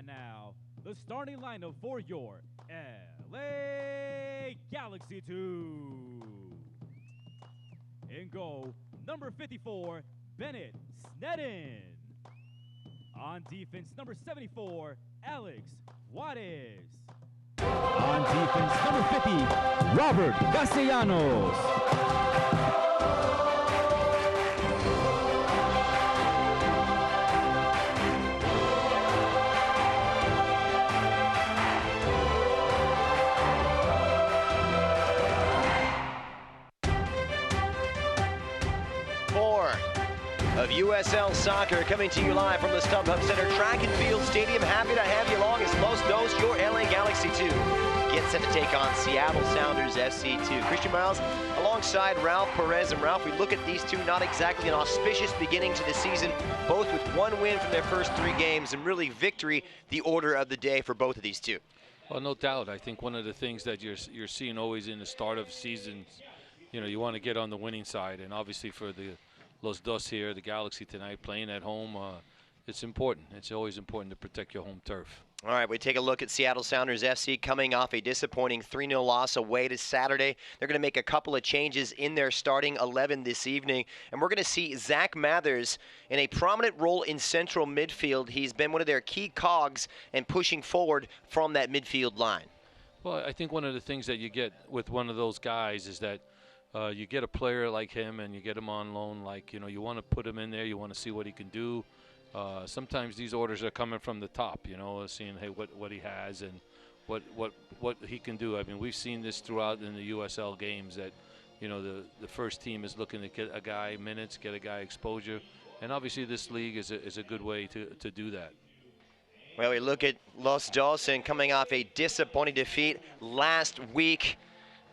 And now, the starting lineup for your LA Galaxy 2. In goal, number 54, Bennett Sneddon. On defense, number 74, Alex Juarez. On defense, number 50, Robert Castellanos. Of USL Soccer coming to you live from the StubHub Center Track and Field Stadium. Happy to have you along as Los Dos, your LA Galaxy 2 gets set to take on Seattle Sounders FC 2. Christian Miles alongside Ralph Perez. And Ralph, we look at these two, not exactly an auspicious beginning to the season, both with one win from their first 3 games, and really victory the order of the day for both of these two. Well, no doubt. I think one of the things that you're seeing always in the start of seasons, you want to get on the winning side, and obviously for the Los Dos here, the Galaxy tonight, playing at home, it's important. It's always important to protect your home turf. All right, we take a look at Seattle Sounders FC coming off a disappointing 3-0 loss away to Saturday. They're going to make a couple of changes in their starting 11 this evening, and we're going to see Zach Mathers in a prominent role in central midfield. He's been one of their key cogs and pushing forward from that midfield line. Well, I think one of the things that you get with one of those guys is that you get a player like him and you get him on loan, you want to put him in there, you want to see what he can do. Sometimes these orders are coming from the top, seeing what he has and what he can do. I mean, we've seen this throughout in the USL games that, the first team is looking to get a guy minutes, get a guy exposure, and obviously this league is a good way to do that. Well, we look at Los Dos and coming off a disappointing defeat last week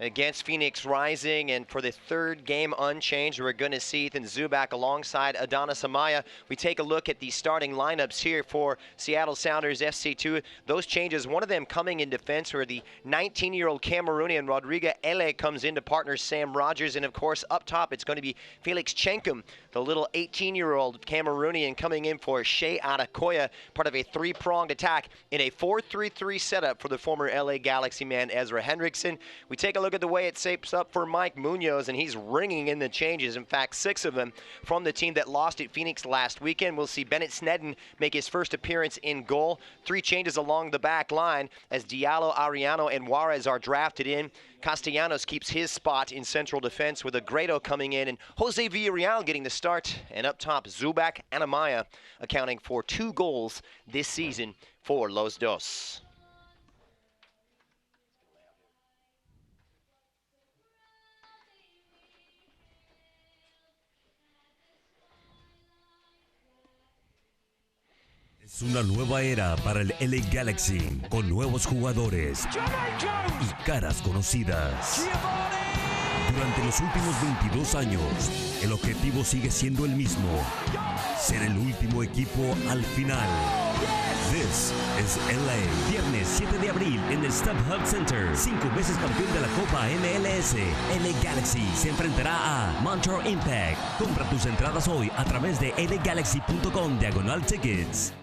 against Phoenix Rising, and for the 3rd game unchanged, we're going to see Ethan Zubac alongside Adonis Amaya. We take a look at the starting lineups here for Seattle Sounders FC2. Those changes, one of them coming in defense, where the 19-year-old Cameroonian Rodrigo Ele comes in to partner Sam Rogers, and of course up top it's going to be Felix Chenkum, the little 18-year-old Cameroonian, coming in for Shea Adekoya, part of a 3-pronged attack in a 4-3-3 setup for the former LA Galaxy man Ezra Hendrickson. We take a look at the way it shapes up for Mike Munoz, and he's ringing in the changes. In fact, 6 of them from the team that lost at Phoenix last weekend. We'll see Bennett Sneddon make his first appearance in goal. 3 changes along the back line as Diallo, Ariano, and Juarez are drafted in. Castellanos keeps his spot in central defense with Agredo coming in, and Jose Villarreal getting the start. And up top, Zubac and Amaya accounting for 2 goals this season for Los Dos. Es una nueva era para el LA Galaxy, con nuevos jugadores y caras conocidas. Durante los últimos 22 años, el objetivo sigue siendo el mismo: ser el último equipo al final. This is LA. Viernes 7 de abril en el StubHub Center. 5 veces campeón de la Copa MLS. LA Galaxy se enfrentará a Montreal Impact. Compra tus entradas hoy a través de lagalaxy.com/tickets.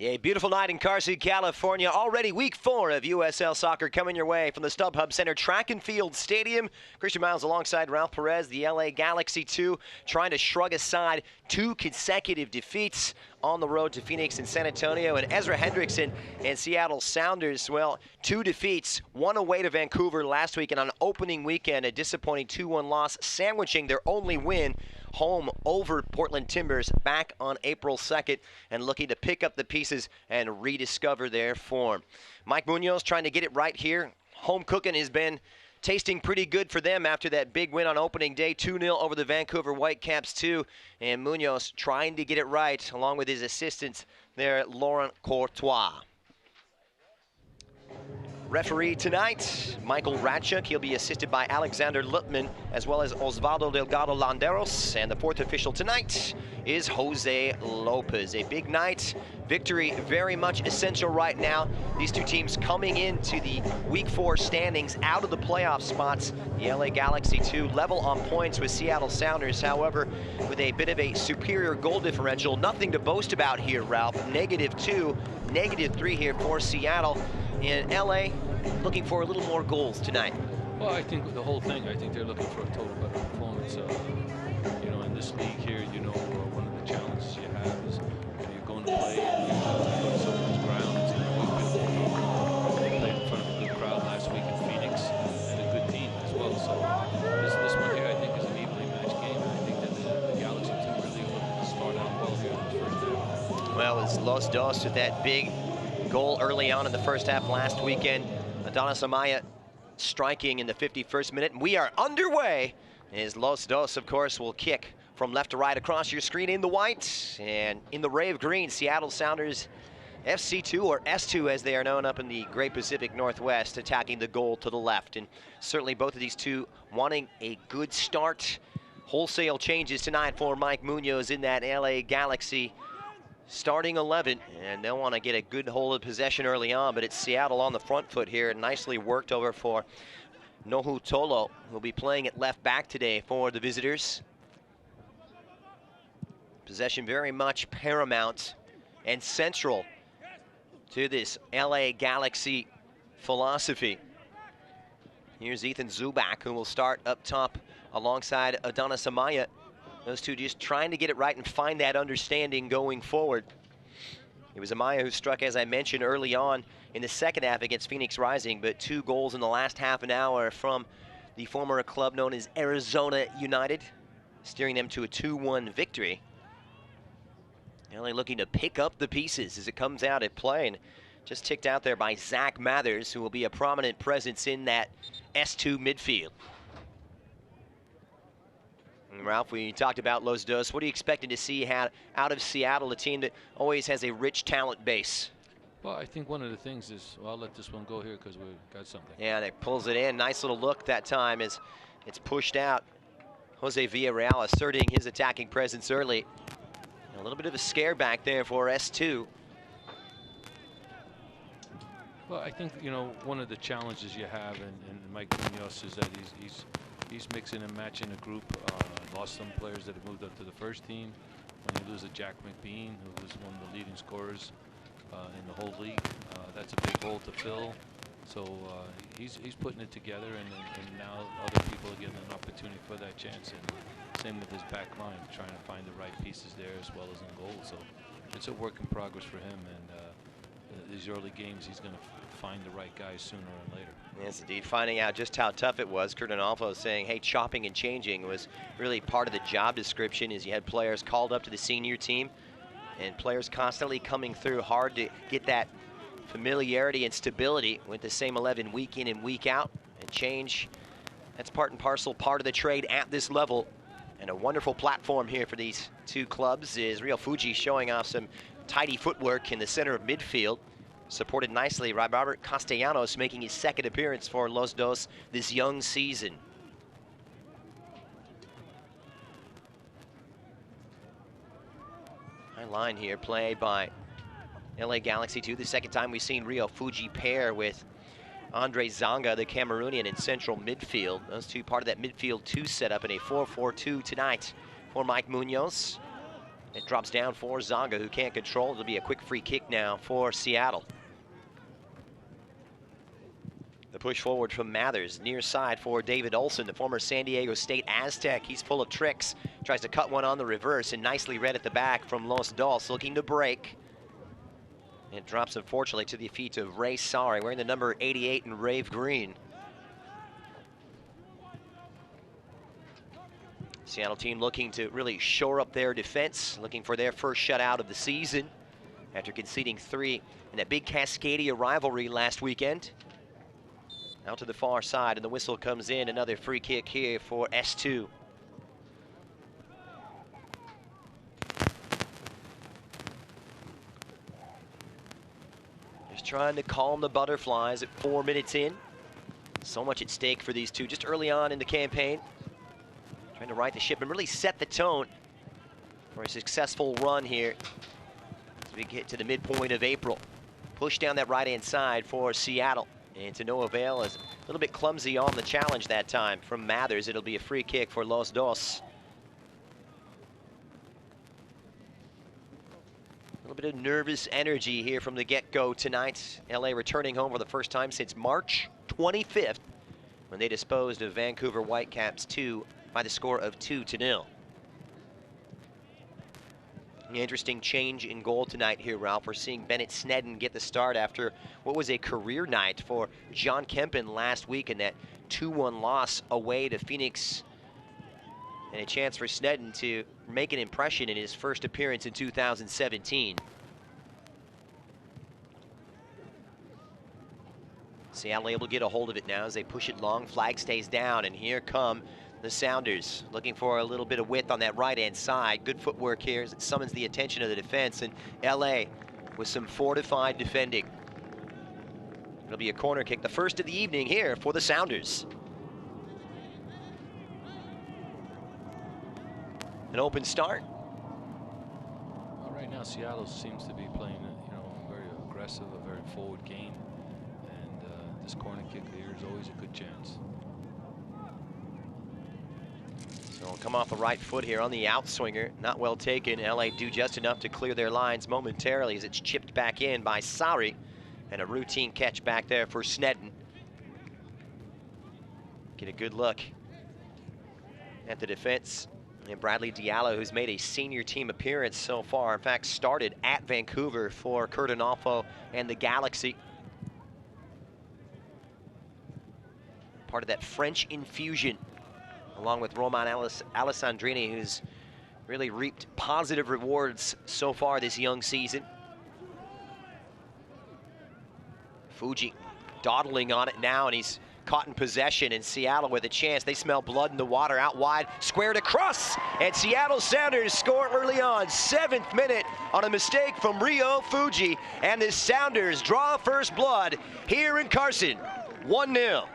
A beautiful night in Carson, California. Already week 4 of USL soccer coming your way from the StubHub Center Track and Field Stadium. Christian Miles alongside Ralph Perez, the LA Galaxy 2, trying to shrug aside 2 consecutive defeats on the road to Phoenix and San Antonio. And Ezra Hendrickson and Seattle Sounders, well, 2 defeats, 1 away to Vancouver last week, and on opening weekend, a disappointing 2-1 loss, sandwiching their only win home over Portland Timbers back on April 2nd, and looking to pick up the pieces and rediscover their form. Mike Munoz trying to get it right here. Home cooking has been tasting pretty good for them after that big win on opening day, 2-0 over the Vancouver Whitecaps 2. And Munoz trying to get it right along with his assistants there, Laurent Courtois. Referee tonight, Michael Radchuk. He'll be assisted by Alexander Lutman as well as Osvaldo Delgado Landeros. And the 4th official tonight is Jose Lopez. A big night. Victory very much essential right now. These 2 teams coming into the week 4 standings out of the playoff spots. The LA Galaxy 2 level on points with Seattle Sounders. However, with a bit of a superior goal differential. Nothing to boast about here, Ralph. -2, -3 here for Seattle. In LA, looking for a little more goals tonight. Well, I think the whole thing, I think they're looking for a total better performance. You know, in this league here, you know, one of the challenges you have is you're going to play and you go to some of those grounds. And they played in front of a good crowd last week in Phoenix and a good team as well. So this one here, I think, is an evenly matched game. And I think that the Galaxy team really looking to start out well here in the first half. Well, it's Los Dos with that big goal early on in the first half last weekend. Adonis Amaya striking in the 51st minute. And we are underway as Los Dos, of course, will kick from left to right across your screen in the white and in the ray of green. Seattle Sounders FC2, or S2 as they are known up in the Great Pacific Northwest, attacking the goal to the left. And certainly both of these 2 wanting a good start. Wholesale changes tonight for Mike Munoz in that LA Galaxy starting 11, and they'll want to get a good hold of possession early on, but it's Seattle on the front foot here. Nicely worked over for Nohu Tolo, who'll be playing at left back today for the visitors. Possession very much paramount and central to this LA Galaxy philosophy. Here's Ethan Zubac, who will start up top alongside Adonis Amaya. Those 2 just trying to get it right and find that understanding going forward. It was Amaya who struck, as I mentioned, early on in the second half against Phoenix Rising, but 2 goals in the last half an hour from the former club known as Arizona United, steering them to a 2-1 victory. LA looking to pick up the pieces as it comes out at play, and just ticked out there by Zach Mathers, who will be a prominent presence in that S2 midfield. Ralph, we talked about Los Dos. What are you expecting to see out of Seattle, a team that always has a rich talent base? Well, I think one of the things is, well, I'll let this one go here because we've got something. Yeah, that pulls it in. Nice little look that time as it's pushed out. Jose Villarreal asserting his attacking presence early. A little bit of a scare back there for S2. Well, I think, you know, one of the challenges you have in Mike Munoz is that he's mixing and matching a group. Lost some players that have moved up to the first team. When you lose a Jack McBean, who was one of the leading scorers in the whole league, that's a big hole to fill. So he's putting it together, and now other people are getting an opportunity for that chance. And same with his back line, trying to find the right pieces there as well as in goal. So it's a work in progress for him, and these early games he's going to find the right guys sooner or later. Yes, indeed. Finding out just how tough it was. Kurt Analfo saying, hey, chopping and changing was really part of the job description, as you had players called up to the senior team and players constantly coming through. Hard to get that familiarity and stability with the same 11 week in and week out. And change, that's part and parcel, part of the trade at this level. And a wonderful platform here for these 2 clubs is Rio Fuji showing off some tidy footwork in the center of midfield. Supported nicely by Robert Castellanos, making his 2nd appearance for Los Dos this young season. High line here played by LA Galaxy 2. The 2nd time we've seen Rio Fuji pair with Andre Zanga, the Cameroonian, in central midfield. Those 2 part of that midfield 2 setup in a 4-4-2 tonight for Mike Munoz. It drops down for Zonga, who can't control. It'll be a quick free kick now for Seattle. The push forward from Mathers, near side for David Olson, the former San Diego State Aztec. He's full of tricks, tries to cut one on the reverse, and nicely read at the back from Los Dos, looking to break. It drops, unfortunately, to the feet of Ray Sari, wearing the number 88 in Rave Green. Seattle team looking to really shore up their defense, looking for their first shutout of the season after conceding 3 in that big Cascadia rivalry last weekend. Out to the far side, and the whistle comes in. Another free kick here for S2. Just trying to calm the butterflies at 4 minutes in. So much at stake for these two just early on in the campaign. Trying to right the ship and really set the tone for a successful run here as we get to the midpoint of April. Push down that right-hand side for Seattle. And to no avail, is a little bit clumsy on the challenge that time from Mathers. It'll be a free kick for Los Dos. A little bit of nervous energy here from the get-go tonight. LA returning home for the first time since March 25th, when they disposed of Vancouver Whitecaps 2 by the score of 2-0. An interesting change in goal tonight here, Ralph. We're seeing Bennett Sneddon get the start after what was a career night for John Kempen last week in that 2-1 loss away to Phoenix. And a chance for Sneddon to make an impression in his first appearance in 2017. Seattle able to get a hold of it now as they push it long. Flag stays down, and here come the Sounders, looking for a little bit of width on that right-hand side. Good footwork here as it summons the attention of the defense, and LA with some fortified defending. It'll be a corner kick, the first of the evening here for the Sounders. An open start. Well, right now, Seattle seems to be playing, a very aggressive, a very forward game, and this corner kick here is always a good chance. So it'll come off the right foot here on the outswinger. Not well taken. LA do just enough to clear their lines momentarily as it's chipped back in by Sari. And a routine catch back there for Sneddon. Get a good look at the defense. And Bradley Diallo, who's made a senior team appearance so far. In fact, started at Vancouver for Kurt Onalfo and the Galaxy. Part of that French infusion, along with Roman Alessandrini, who's really reaped positive rewards so far this young season. Fuji dawdling on it now, and he's caught in possession, and Seattle with a chance. They smell blood in the water out wide, squared across, and Seattle Sounders score early on, 7th minute on a mistake from Rio Fuji, and the Sounders draw first blood here in Carson, 1-0.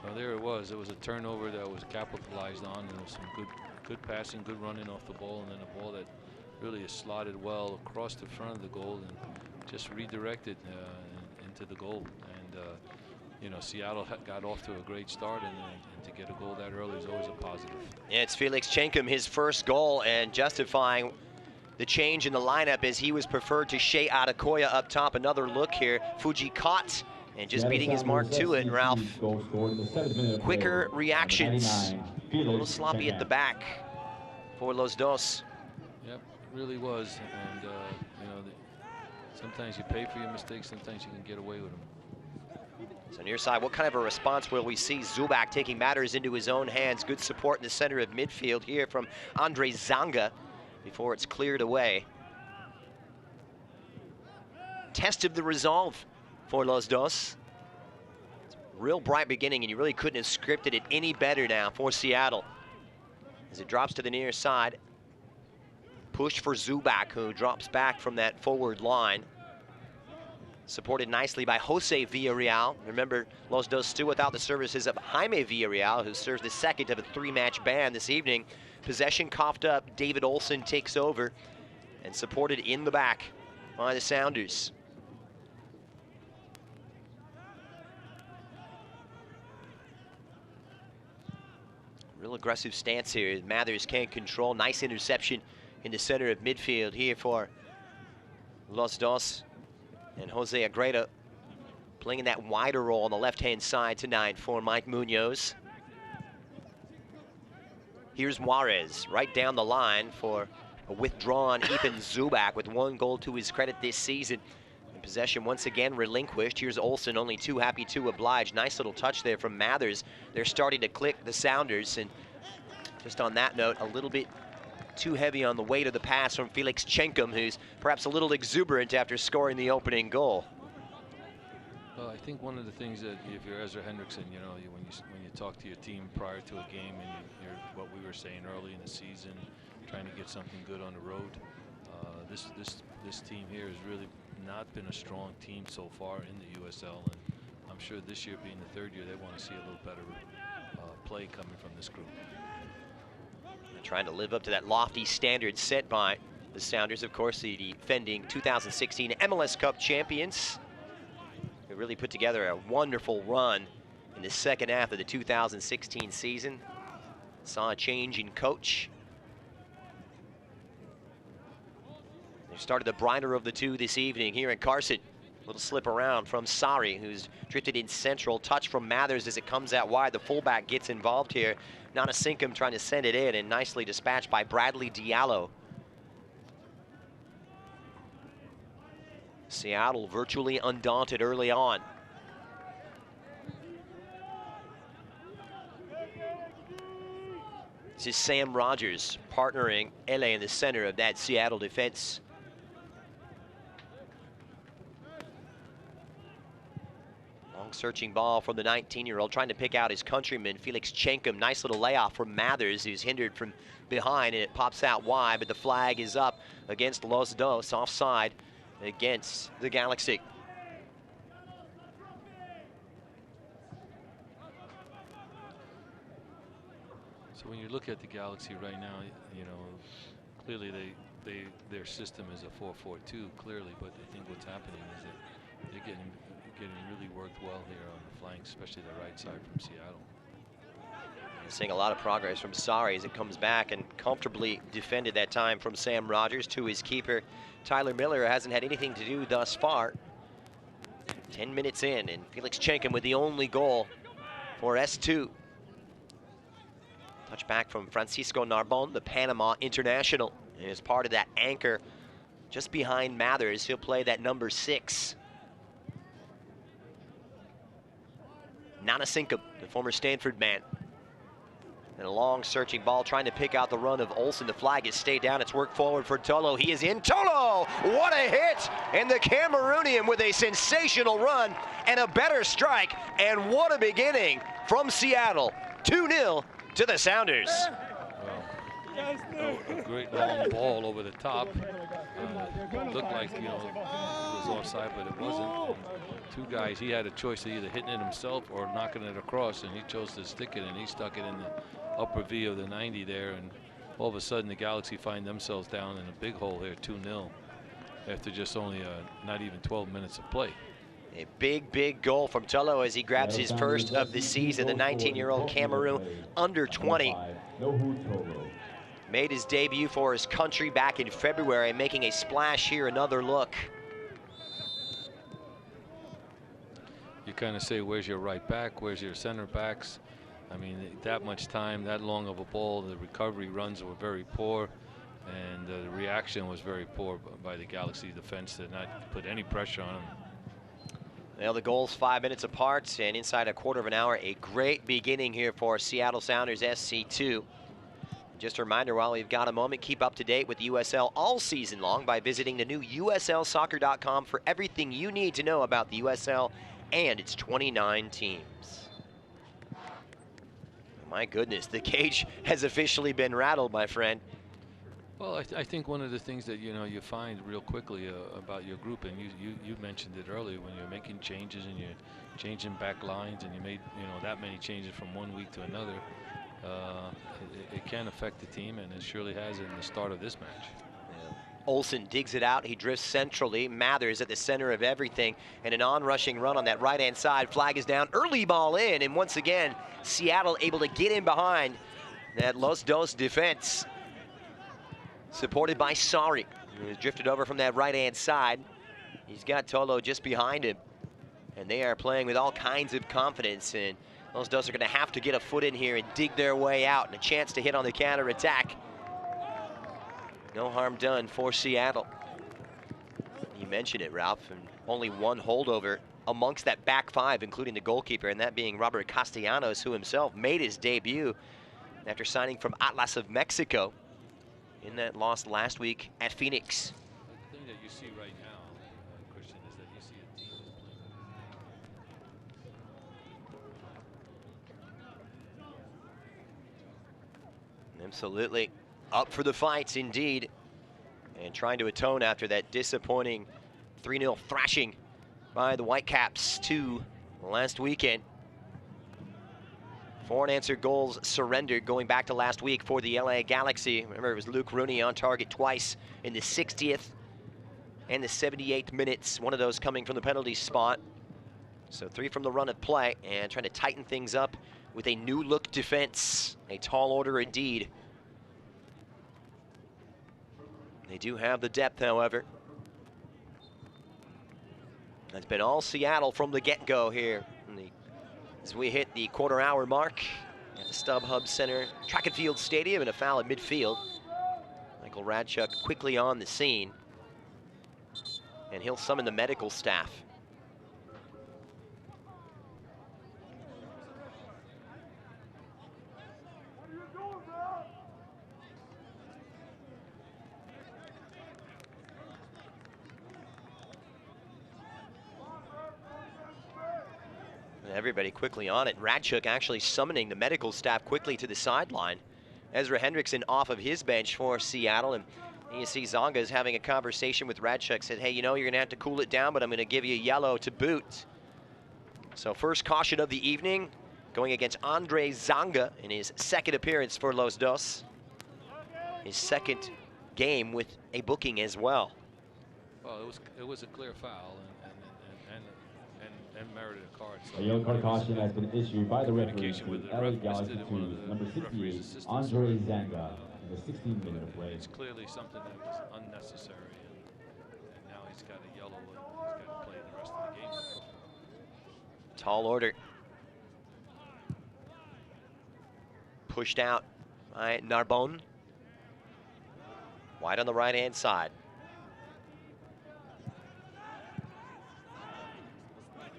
Well, there it was. It was a turnover that was capitalized on, and there was some good passing, good running off the ball, and then a ball that really is slotted well across the front of the goal and just redirected into the goal. And Seattle got off to a great start, and to get a goal that early is always a positive. Yeah, it's Felix Chenkum, his first goal, and justifying the change in the lineup as he was preferred to Shea Adekoya up top. Another look here. Fuji caught and just beating his mark to it, Ralph. Quicker reactions. A little sloppy at the back for Los Dos. Yep, it really was. And, sometimes you pay for your mistakes, sometimes you can get away with them. So near side, what kind of a response will we see? Zubac taking matters into his own hands. Good support in the center of midfield here from Andre Zanga before it's cleared away. Test of the resolve for Los Dos. It's a real bright beginning, and you really couldn't have scripted it any better now for Seattle. As it drops to the near side, push for Zubac, who drops back from that forward line. Supported nicely by Jose Villarreal. Remember, Los Dos still without the services of Jaime Villarreal, who serves the second of a 3-match ban this evening. Possession coughed up. David Olson takes over and supported in the back by the Sounders. Real aggressive stance here. Mathers can't control. Nice interception in the center of midfield here for Los Dos. And Jose Agreda playing in that wider role on the left-hand side tonight for Mike Munoz. Here's Juarez right down the line for a withdrawn Ethan Zubac with 1 goal to his credit this season. And possession once again relinquished. Here's Olsen, only too happy to oblige. Nice little touch there from Mathers. They're starting to click, the Sounders. And just on that note, a little bit too heavy on the weight of the pass from Felix Chenkum, who's perhaps a little exuberant after scoring the opening goal. Well, I think one of the things that if you're Ezra Hendrickson, you know, when you talk to your team prior to a game, and you're what we were saying early in the season, trying to get something good on the road. This team here has really not been a strong team so far in the USL, and I'm sure this year being the 3rd year, they want to see a little better play coming from this group. They're trying to live up to that lofty standard set by the Sounders, of course, the defending 2016 MLS Cup champions. They really put together a wonderful run in the second half of the 2016 season. Saw a change in coach. They started the brighter of the two this evening here in Carson. Little slip around from Sari, who's drifted in central. Touch from Mathers as it comes out wide. The fullback gets involved here. Nana Sinkum trying to send it in, and nicely dispatched by Bradley Diallo. Seattle virtually undaunted early on. This is Sam Rogers partnering LA in the center of that Seattle defense. Long searching ball from the 19-year-old, trying to pick out his countryman, Felix Chenkum. Nice little layoff from Mathers, who's hindered from behind, and it pops out wide, but the flag is up against Los Dos, offside against the Galaxy. So when you look at the Galaxy right now, you know, clearly their system is a 4-4-2, clearly, but I think what's happening is that they're getting really worked well here on the flanks, especially the right side from Seattle. Seeing a lot of progress from Sari as it comes back, and comfortably defended that time from Sam Rogers to his keeper. Tyler Miller hasn't had anything to do thus far. 10 minutes in, and Felix Chenkum with the only goal for S2. Touch back from Francisco Narbon, the Panama international, and as part of that anchor just behind Mathers. He'll play that number 6. Nana Sinkum, the former Stanford man. And a long searching ball trying to pick out the run of Olsen. The flag has stayed down. It's worked forward for Tolo. He is in. Tolo! What a hit! And the Cameroonian with a sensational run and a better strike. And what a beginning from Seattle. 2-0 to the Sounders. Well, a great long ball over the top. Looked like, you know, it was offside, but it wasn't. And 2 guys, he had a choice of either hitting it himself or knocking it across, and he chose to stick it, and he stuck it in the upper V of the 90 there, and all of a sudden the Galaxy find themselves down in a big hole here, 2-0, after just only not even 12 minutes of play. A big goal from Tolo as he grabs his first of the season. The 19-year-old Cameroon under 20 made his debut for his country back in February, making a splash here. Another look. You kind of say, where's your right back, where's your center backs? I mean, that much time, that long of a ball, the recovery runs were very poor, and the reaction was very poor by the Galaxy defense to not put any pressure on them. Well, the goals 5 minutes apart, and inside a quarter of an hour, a great beginning here for Seattle Sounders SC2. Just a reminder, while we've got a moment, keep up to date with the USL all season long by visiting the new USLsoccer.com for everything you need to know about the USL and its 29 teams. My goodness, the cage has officially been rattled, my friend. Well, I think one of the things that, you know, you find real quickly about your group, and you mentioned it earlier, when you're making changes and you're changing back lines, and you made, you know, that many changes from one week to another, it can affect the team, and it surely has in the start of this match. Yeah. Olsen digs it out. He drifts centrally. Mathers at the center of everything, and an on-rushing run on that right-hand side. Flag is down. Early ball in, and once again, Seattle able to get in behind that Los Dos defense. supported by Sari, who's drifted over from that right-hand side. He's got Tolo just behind him, and they are playing with all kinds of confidence, and those Dos are going to have to get a foot in here and dig their way out, and a chance to hit on the counter-attack. No harm done for Seattle. You mentioned it, Ralph, and only one holdover amongst that back five, including the goalkeeper, and that being Robert Castellanos, who himself made his debut after signing from Atlas of Mexico in that loss last week at Phoenix. The thing that you see right now, Christian, is that you see a team that's playing. Absolutely up for the fights indeed, and trying to atone after that disappointing 3-0 thrashing by the Whitecaps 2 last weekend. 4 unanswered goals surrendered going back to last week for the LA Galaxy. Remember, it was Luke Rooney on target twice in the 60th and the 78th minutes, one of those coming from the penalty spot. So 3 from the run of play, and trying to tighten things up with a new look defense. A tall order indeed. They do have the depth, however. That's been all Seattle from the get-go here. As we hit the quarter-hour mark at the StubHub Center Track and Field Stadium, and a foul at midfield. Michael Radchuk quickly on the scene, and he'll summon the medical staff. Everybody quickly on it. Radchuk actually summoning the medical staff quickly to the sideline. Ezra Hendrickson off of his bench for Seattle, and you see Zonga is having a conversation with Radchuk, said, hey, you know, you're gonna have to cool it down, but I'm gonna give you a yellow to boot. So first caution of the evening, going against Andre Zonga in his second appearance for Los Dos. His second game with a booking as well. Well, it was a clear foul and merited a card. So a yellow card caution has been issued by the referee to LA Galaxy 2, number 68, Andre Zanga, in the 16th minute of play. It's clearly something that was unnecessary, and now he's got a yellow, and he's got to play the rest of the game. Tall order. Pushed out by Narbonne. Wide on the right-hand side.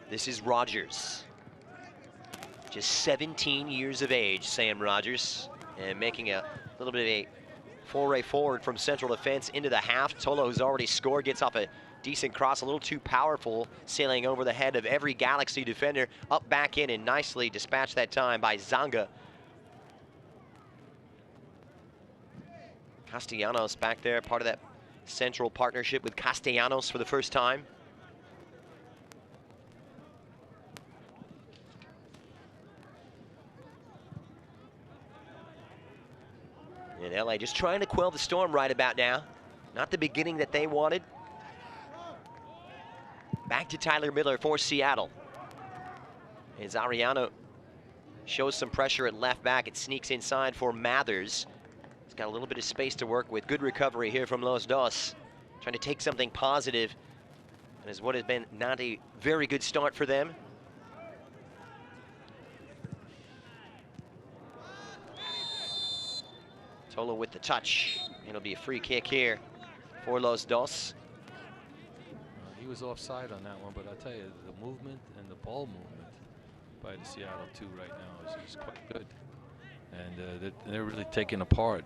This is Rogers. Just 17 years of age, Sam Rogers, and making a little bit of a foray forward from central defense into the half. Tolo, who's already scored, gets off a decent cross, a little too powerful, sailing over the head of every Galaxy defender, up back in, and nicely dispatched that time by Zanga. Castellanos back there, part of that central partnership with Castellanos for the first time. And LA just trying to quell the storm right about now. Not the beginning that they wanted. Back to Tyler Miller for Seattle. As Ariano shows some pressure at left back, it sneaks inside for Mathers. He's got a little bit of space to work with. Good recovery here from Los Dos. Trying to take something positive. And is what has been not a very good start for them. Tolo with the touch. It'll be a free kick here for Los Dos. He was offside on that one, but I tell you, the movement and the ball movement by the Seattle 2 right now is quite good. And they're really taking apart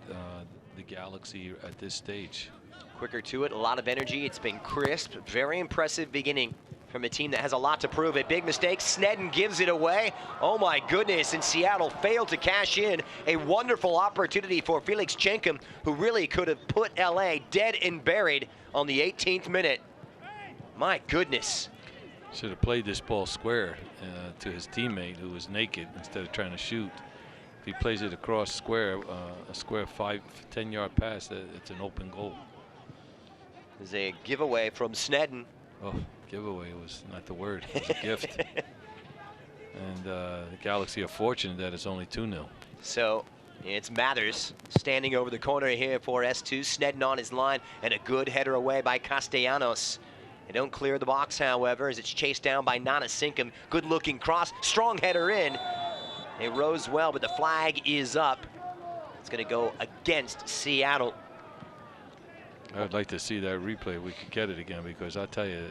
the Galaxy at this stage. Quicker to it, a lot of energy. It's been crisp, very impressive beginning from a team that has a lot to prove. A big mistake, Sneddon gives it away. Oh my goodness, and Seattle failed to cash in. A wonderful opportunity for Felix Chenkum, who really could have put LA dead and buried on the 18th minute. My goodness. Should have played this ball square to his teammate, who was naked, instead of trying to shoot. If he plays it across square, a square 10-yard pass, it's an open goal. There's a giveaway from Sneddon. Oh, giveaway was not the word. It was a gift. And the Galaxy are fortunate that it's only 2-0. So It's Mathers standing over the corner here for S2. Sneddon on his line, and a good header away by Castellanos. They don't clear the box, however, as it's chased down by Nanasinkum. Good-looking cross, strong header in. It rose well, but the flag is up. It's going to go against Seattle. I would like to see that replay. We could get it again, because I tell you,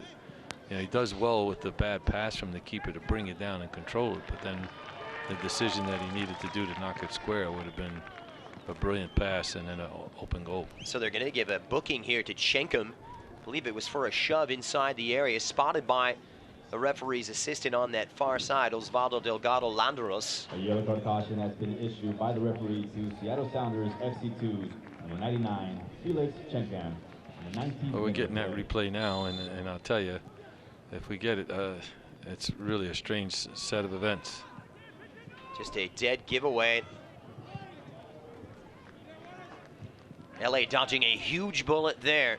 he does well with the bad pass from the keeper to bring it down and control it, but then the decision that he needed to do to knock it square would have been a brilliant pass and then an open goal. So they're going to give a booking here to Chenkum. I believe it was for a shove inside the area, spotted by the referee's assistant on that far side, Osvaldo Delgado Landeros. A yellow card caution has been issued by the referee to Seattle Sounders FC2, number 99, Felix Chenkum. Well, we're getting that replay now, and I'll tell you, if we get it, it's really a strange set of events. Just a dead giveaway. LA dodging a huge bullet there.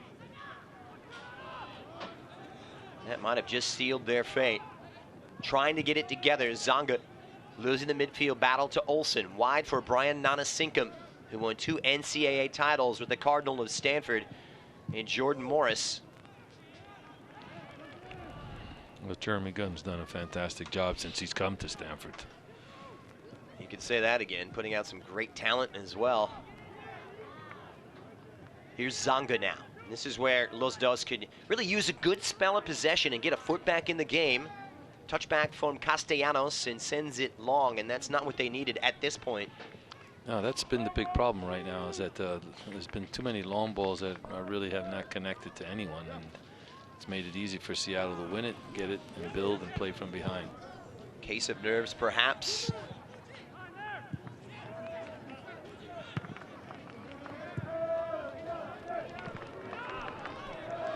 That might have just sealed their fate. Trying to get it together, Zonga losing the midfield battle to Olsen. Wide for Brian Nanasinkum, who won 2 NCAA titles with the Cardinal of Stanford, and Jordan Morris. Well, Jeremy Gunn's done a fantastic job since he's come to Stanford. You could say that again, putting out some great talent as well. Here's Zonga now. This is where Los Dos could really use a good spell of possession and get a foot back in the game. Touchback from Castellanos and sends it long, and that's not what they needed at this point. No, that's been the big problem right now, is that there's been too many long balls that really have not connected to anyone, and it's made it easy for Seattle to win it, get it, and build and play from behind. Case of nerves, perhaps.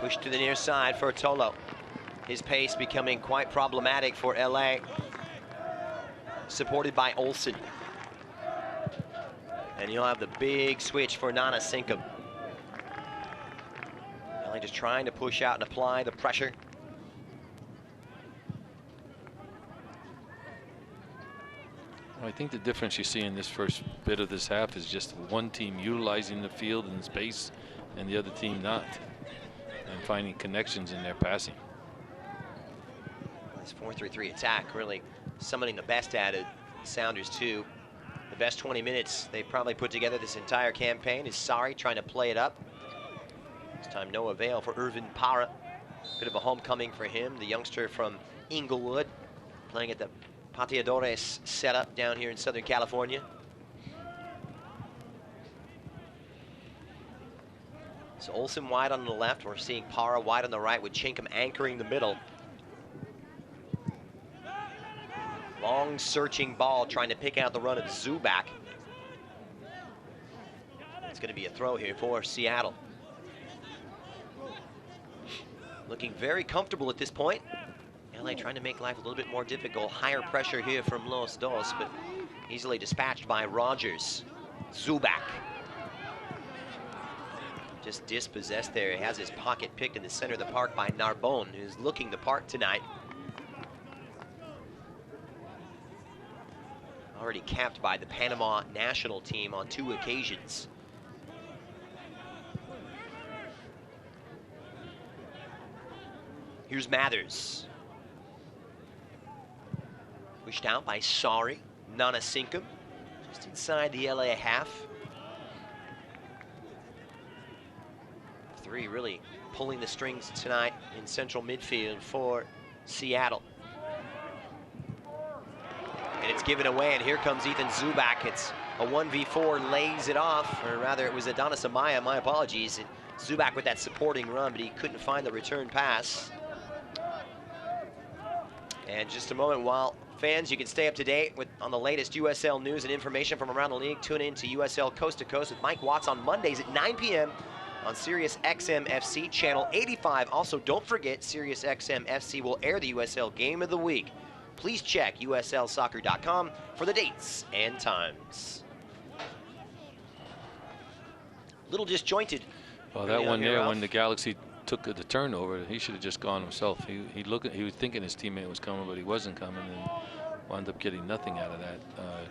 Push to the near side for Tolo. His pace becoming quite problematic for LA. Supported by Olsen. And you'll have the big switch for Nanasinkum. LA just trying to push out and apply the pressure. I think the difference you see in this first bit of this half is just one team utilizing the field and space and the other team not, and finding connections in their passing. This 4-3-3 attack really summoning the best out of Sounders too. The best 20 minutes they've probably put together this entire campaign. Is Sari trying to play it up. This time no avail for Irvin Para. Bit of a homecoming for him, the youngster from Inglewood, playing at the Pateadores setup down here in Southern California. So Olsen wide on the left. We're seeing Para wide on the right with Chinkum anchoring the middle. Long searching ball trying to pick out the run of Zubac. It's going to be a throw here for Seattle. Looking very comfortable at this point. LA trying to make life a little bit more difficult. Higher pressure here from Los Dos, but easily dispatched by Rogers. Zubac. Just dispossessed there. He has his pocket picked in the center of the park by Narbonne, who's looking the part tonight. Already capped by the Panama national team on 2 occasions. Here's Mathers. Pushed out by Sari. Nanasinkum, just inside the LA half. 3 really pulling the strings tonight in central midfield for Seattle. And it's given away, and here comes Ethan Zubac. It's a 1v4, lays it off, or rather it was Adonis Amaya, my apologies. And Zubac with that supporting run, but he couldn't find the return pass. And just a moment, while fans, you can stay up to date on the latest USL news and information from around the league. Tune in to USL Coast to Coast with Mike Watts on Mondays at 9 p.m. on Sirius XM FC channel 85. Also, don't forget, Sirius XM FC will air the USL Game of the Week. Please check uslsoccer.com for the dates and times. Little disjointed. Well, that one there, when the Galaxy took the turnover, he should have just gone himself. He was thinking his teammate was coming, but he wasn't coming, and wound up getting nothing out of that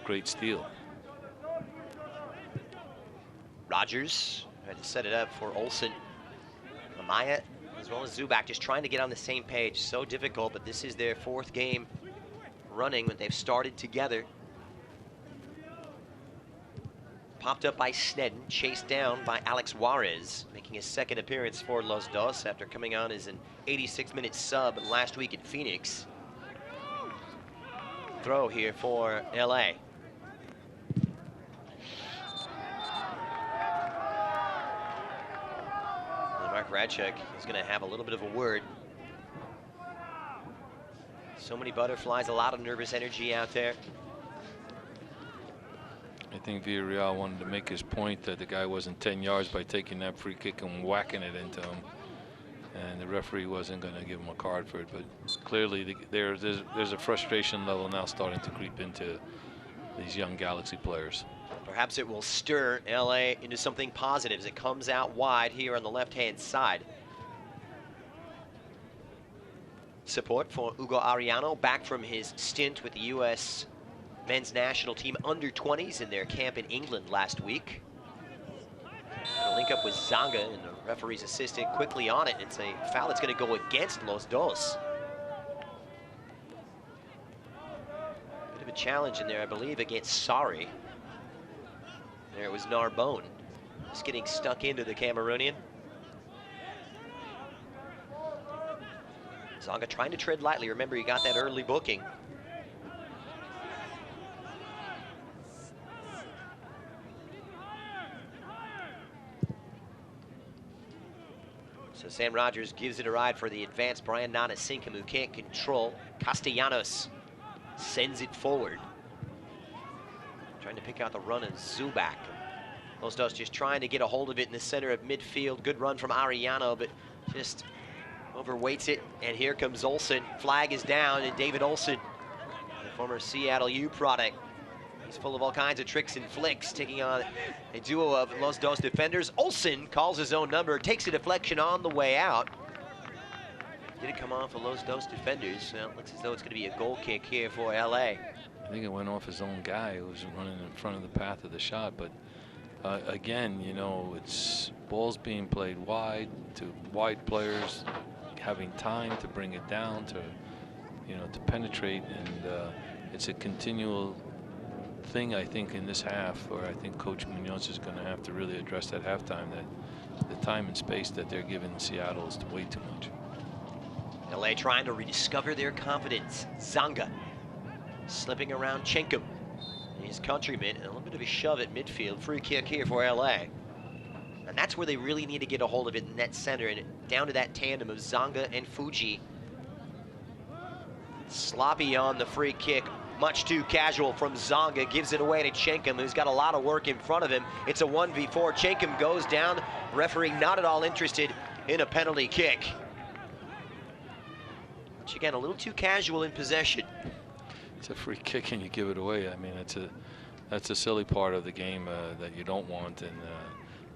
great steal. Rogers tried to set it up for Olsen. Amaya, as well as Zubac, just trying to get on the same page. So difficult, but this is their 4th game running when they've started together. Popped up by Sneddon, chased down by Alex Juarez, making his 2nd appearance for Los Dos after coming on as an 86-minute sub last week in Phoenix. Throw here for LA. Mark Radchuk is going to have a little bit of a word. So many butterflies, a lot of nervous energy out there. I think Villarreal wanted to make his point that the guy wasn't 10 yards by taking that free kick and whacking it into him. And the referee wasn't going to give him a card for it. But clearly there's a frustration level now starting to creep into these young Galaxy players. Perhaps it will stir LA into something positive as it comes out wide here on the left-hand side. Support for Hugo Ariano, back from his stint with the U.S. men's national team under-20s in their camp in England last week. Gonna link up with Zanga, and the referee's assistant quickly on it. It's a foul that's going to go against Los Dos. Bit of a challenge in there, I believe, against Sari. There it was Narbonne, just getting stuck into the Cameroonian. Zanga trying to tread lightly. Remember, he got that early booking. So Sam Rogers gives it a ride for the advanced Brian Nanasinkham, who can't control. Castellanos sends it forward. Trying to pick out the run of Zubac. Los Dos just trying to get a hold of it in the center of midfield. Good run from Ariano, but just overweights it. And here comes Olsen. Flag is down, and David Olsen, the former Seattle U product. He's full of all kinds of tricks and flicks, taking on a duo of Los Dos defenders. Olsen calls his own number, takes a deflection on the way out. Did it come off of Los Dos defenders? Well, looks as though it's going to be a goal kick here for LA. I think it went off his own guy who was running in front of the path of the shot. But again, you know, it's balls being played wide to wide players, having time to bring it down to, you know, to penetrate. And it's a continual thing, I think, in this half, where I think Coach Munoz is going to have to really address at halftime that the time and space that they're giving Seattle is way too much. LA trying to rediscover their confidence. Zanga slipping around Chenkum, his countryman, and a little bit of a shove at midfield. Free kick here for LA. And that's where they really need to get a hold of it in net center, and down to that tandem of Zanga and Fuji. Sloppy on the free kick. Much too casual from Zanga, gives it away to Chenkum, who's got a lot of work in front of him. It's a 1v4. Chenkum goes down. Referee not at all interested in a penalty kick. Which again, a little too casual in possession. It's a free kick and you give it away. I mean, that's a silly part of the game that you don't want. And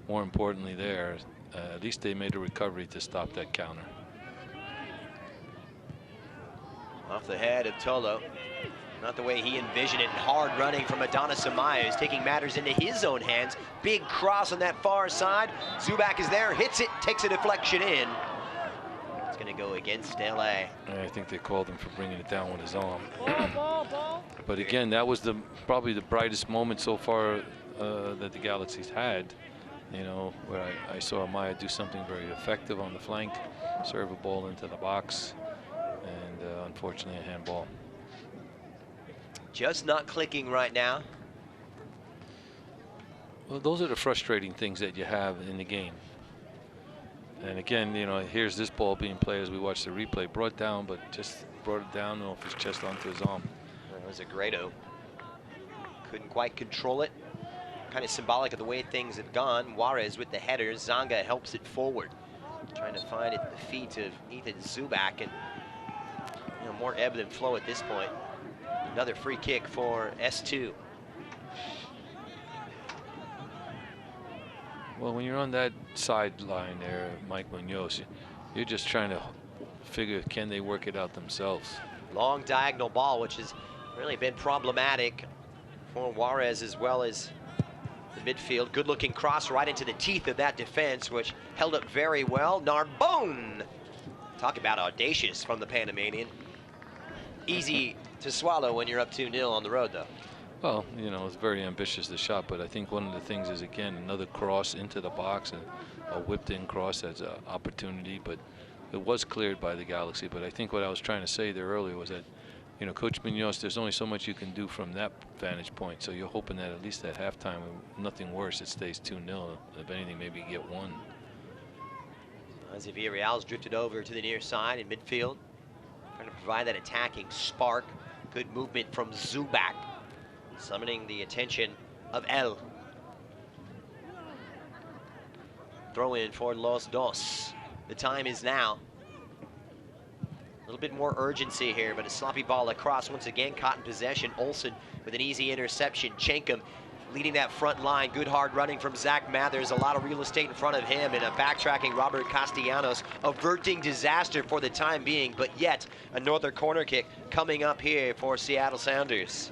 more importantly, there, at least they made a recovery to stop that counter. Off the head of Tolo. Not the way he envisioned it. Hard running from Adonis Amaya, who's taking matters into his own hands. Big cross on that far side. Zubac is there, hits it, takes a deflection in. It's going to go against LA. I think they called him for bringing it down with his arm. But again, that was probably the brightest moment so far that the Galaxy's had. You know, where I saw Amaya do something very effective on the flank, serve a ball into the box, and unfortunately a handball. Just not clicking right now. Well, those are the frustrating things that you have in the game. And again, you know, here's this ball being played as we watch the replay. Brought down, but just brought it down off his chest onto his arm. That was a Grado. Couldn't quite control it. Kind of symbolic of the way things have gone. Juarez with the header. Zanga helps it forward. Trying to find it at the feet of Ethan Zubac. And, you know, more ebb than flow at this point. Another free kick for S2. Well, when you're on that sideline there, Mike Munoz, you're just trying to figure, can they work it out themselves? Long diagonal ball, which has really been problematic for Juarez as well as the midfield. Good-looking cross right into the teeth of that defense, which held up very well. Narbonne. Talk about audacious from the Panamanian. Easy to swallow when you're up 2-0 on the road, though. Well, you know, it's very ambitious, the shot, but I think one of the things is, again, another cross into the box, and a whipped-in cross as an opportunity, but it was cleared by the Galaxy. But I think what I was trying to say there earlier was that, you know, Coach Munoz, there's only so much you can do from that vantage point, so you're hoping that at least at halftime, nothing worse, it stays 2-0. If anything, maybe get one. As Villarreal's drifted over to the near side in midfield, trying to provide that attacking spark. Good movement from Zubac, summoning the attention of El. Throw in for Los Dos. The time is now. A little bit more urgency here, but a sloppy ball across. Once again, caught in possession. Olsen with an easy interception. Chenkum leading that front line. Good hard running from Zach Mathers. A lot of real estate in front of him, and a backtracking Robert Castellanos, averting disaster for the time being, but yet another corner kick coming up here for Seattle Sounders.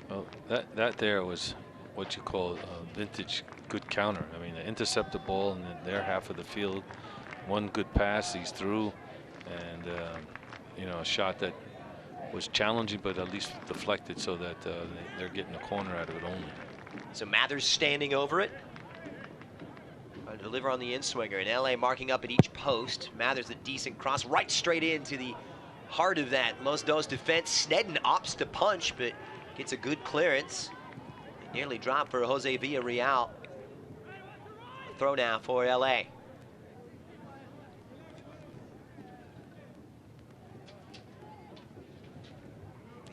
Well, that there was what you call a vintage good counter. I mean, they intercept the ball in their half of the field. One good pass, he's through, and you know, a shot that was challenging, but at least deflected, so that they're getting a corner out of it only. So Mathers standing over it. Trying to deliver on the in-swinger, and LA marking up at each post. Mathers a decent cross right straight into the heart of that Los Dos defense. Sneddon opts to punch, but gets a good clearance. It nearly dropped for Jose Villarreal. A throw now for LA.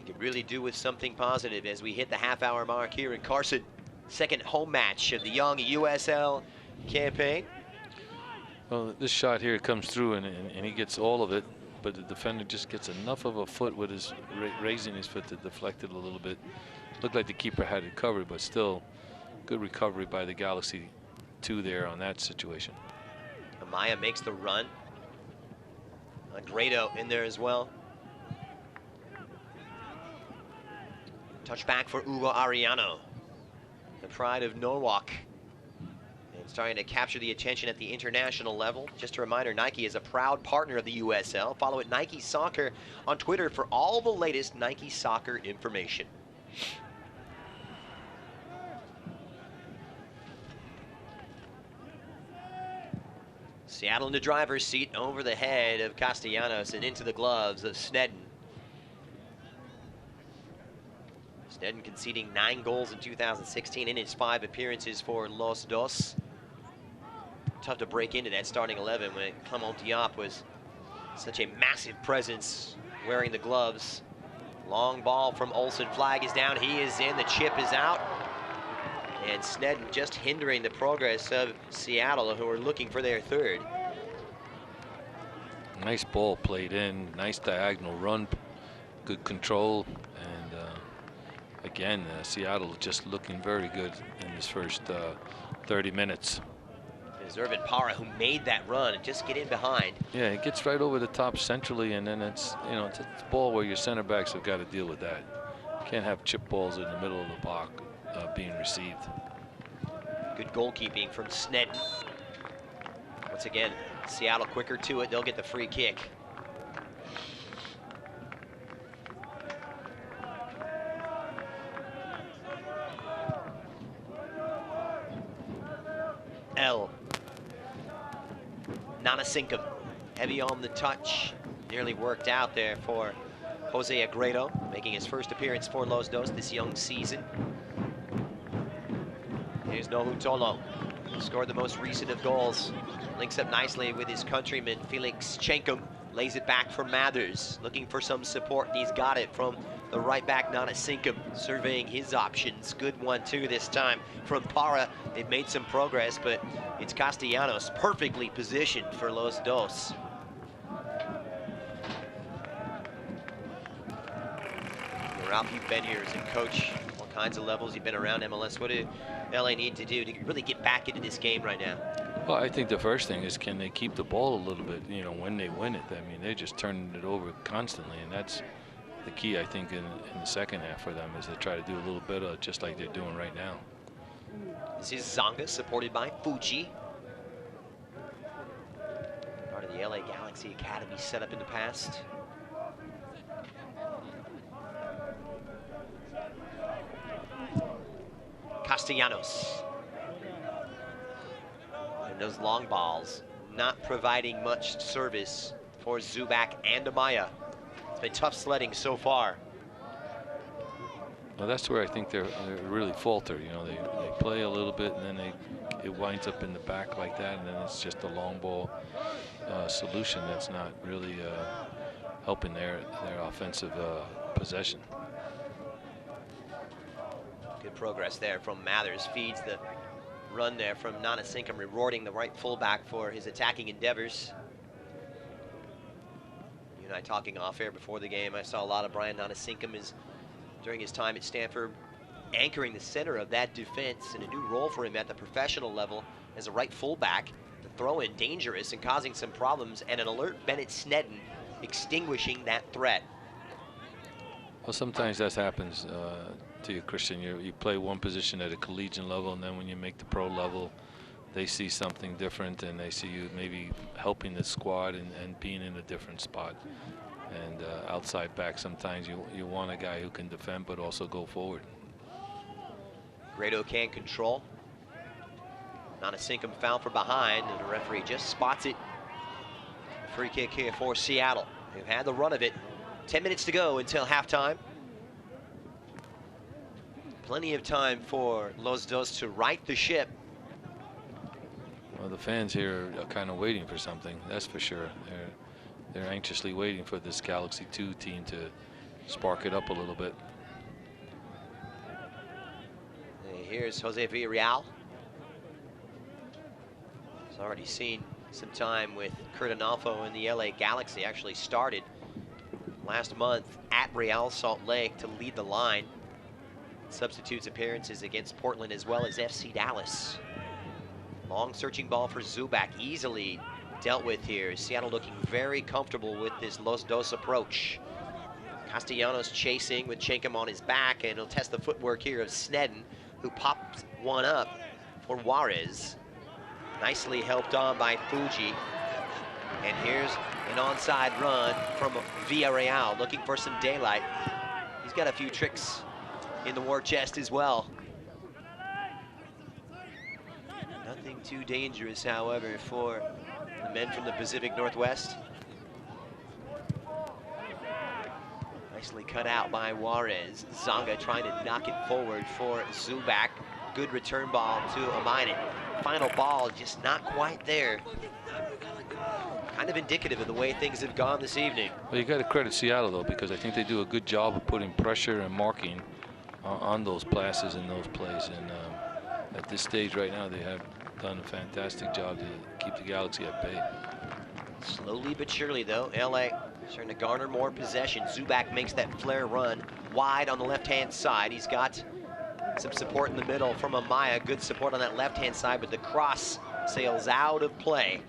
Could really do with something positive as we hit the half-hour mark here in Carson. Second home match of the young USL campaign. Well, this shot here comes through, and he gets all of it, but the defender just gets enough of a foot with his raising his foot to deflect it a little bit. Looked like the keeper had it covered, but still good recovery by the Galaxy 2 there on that situation. Amaya makes the run. Grado in there as well. Touchback for Hugo Arellano, the pride of Norwalk, and starting to capture the attention at the international level. Just a reminder, Nike is a proud partner of the USL. Follow at Nike Soccer on Twitter for all the latest Nike Soccer information. Seattle in the driver's seat, over the head of Castellanos and into the gloves of Sneddon. Sneddon conceding 9 goals in 2016 in his 5 appearances for Los Dos. Tough to break into that starting 11 when Clement Diop was such a massive presence wearing the gloves. Long ball from Olsen. Flag is down. He is in. The chip is out. And Sneddon just hindering the progress of Seattle, who are looking for their third. Nice ball played in. Nice diagonal run. Good control. And again, Seattle just looking very good in this first 30 minutes. It's Irvin Parra who made that run and just get in behind. Yeah, it gets right over the top centrally, and then it's, you know, it's a ball where your center backs have got to deal with that. Can't have chip balls in the middle of the box being received. Good goalkeeping from Sneddon. Once again, Seattle quicker to it. They'll get the free kick. L. Nanasinkum, heavy on the touch. Nearly worked out there for Jose Agredo, making his first appearance for Los Dos this young season. Here's Nohu Tolo, scored the most recent of goals. Links up nicely with his countryman, Felix Chenkum. Lays it back for Mathers, looking for some support, and he's got it from the right back, Nanasinkum, surveying his options. Good one, too, this time from Parra. They've made some progress, but it's Castellanos perfectly positioned for Los Dos. Ralph, you've been here as a coach, all kinds of levels. You've been around MLS. What do LA need to do to really get back into this game right now? Well, I think the first thing is, can they keep the ball a little bit, you know, when they win it? I mean, they're just turning it over constantly, and that's the key, I think, in the second half for them is to try to do a little bit of just like they're doing right now. This is Zonga, supported by Fuji. Part of the LA Galaxy Academy set up in the past. Castellanos. And those long balls not providing much service for Zubac and Amaya. It's been tough sledding so far. Well, that's where I think they're really falter. You know, they play a little bit and then it winds up in the back like that, and then it's just a long ball solution that's not really helping their offensive possession. Good progress there from Mathers. Feeds the run there from Nanasinkum, rewarding the right fullback for his attacking endeavors. You and I talking off air before the game, I saw a lot of Brian Nanasinkum during his time at Stanford, anchoring the center of that defense, and a new role for him at the professional level as a right fullback. The throw in dangerous and causing some problems, and an alert Bennett Sneddon extinguishing that threat. Well, sometimes that happens to you, Christian. You play one position at a collegiate level, and then when you make the pro level, they see something different, and they see you maybe helping the squad and being in a different spot. And outside back, sometimes you want a guy who can defend but also go forward. Grado can control. Nanasinkum foul from behind, and the referee just spots it. Free kick here for Seattle. They've had the run of it. 10 minutes to go until halftime. Plenty of time for Los Dos to right the ship. Well, the fans here are kind of waiting for something, that's for sure. They're anxiously waiting for this Galaxy 2 team to spark it up a little bit. And here's Jose Villarreal. He's already seen some time with Kurt Analfo in the LA Galaxy. Actually started last month at Real Salt Lake to lead the line. Substitutes appearances against Portland as well as FC Dallas. Long searching ball for Zubac, easily dealt with here. Seattle looking very comfortable with this Los Dos approach. Castellanos chasing with Chenkum on his back, and he'll test the footwork here of Sneddon, who popped one up for Juarez. Nicely helped on by Fuji. And here's an onside run from Villarreal, looking for some daylight. He's got a few tricks in the war chest as well. Nothing too dangerous, however, for the men from the Pacific Northwest. Nicely cut out by Juarez. Zonga trying to knock it forward for Zubac. Good return ball to Amainen. Final ball just not quite there. Kind of indicative of the way things have gone this evening. Well, you got to credit Seattle, though, because I think they do a good job of putting pressure and marking on those passes and those plays. And at this stage right now, they have done a fantastic job to keep the Galaxy at bay. Slowly but surely, though, LA starting to garner more possession. Zubac makes that flare run wide on the left-hand side. He's got some support in the middle from Amaya. Good support on that left-hand side, but the cross sails out of play.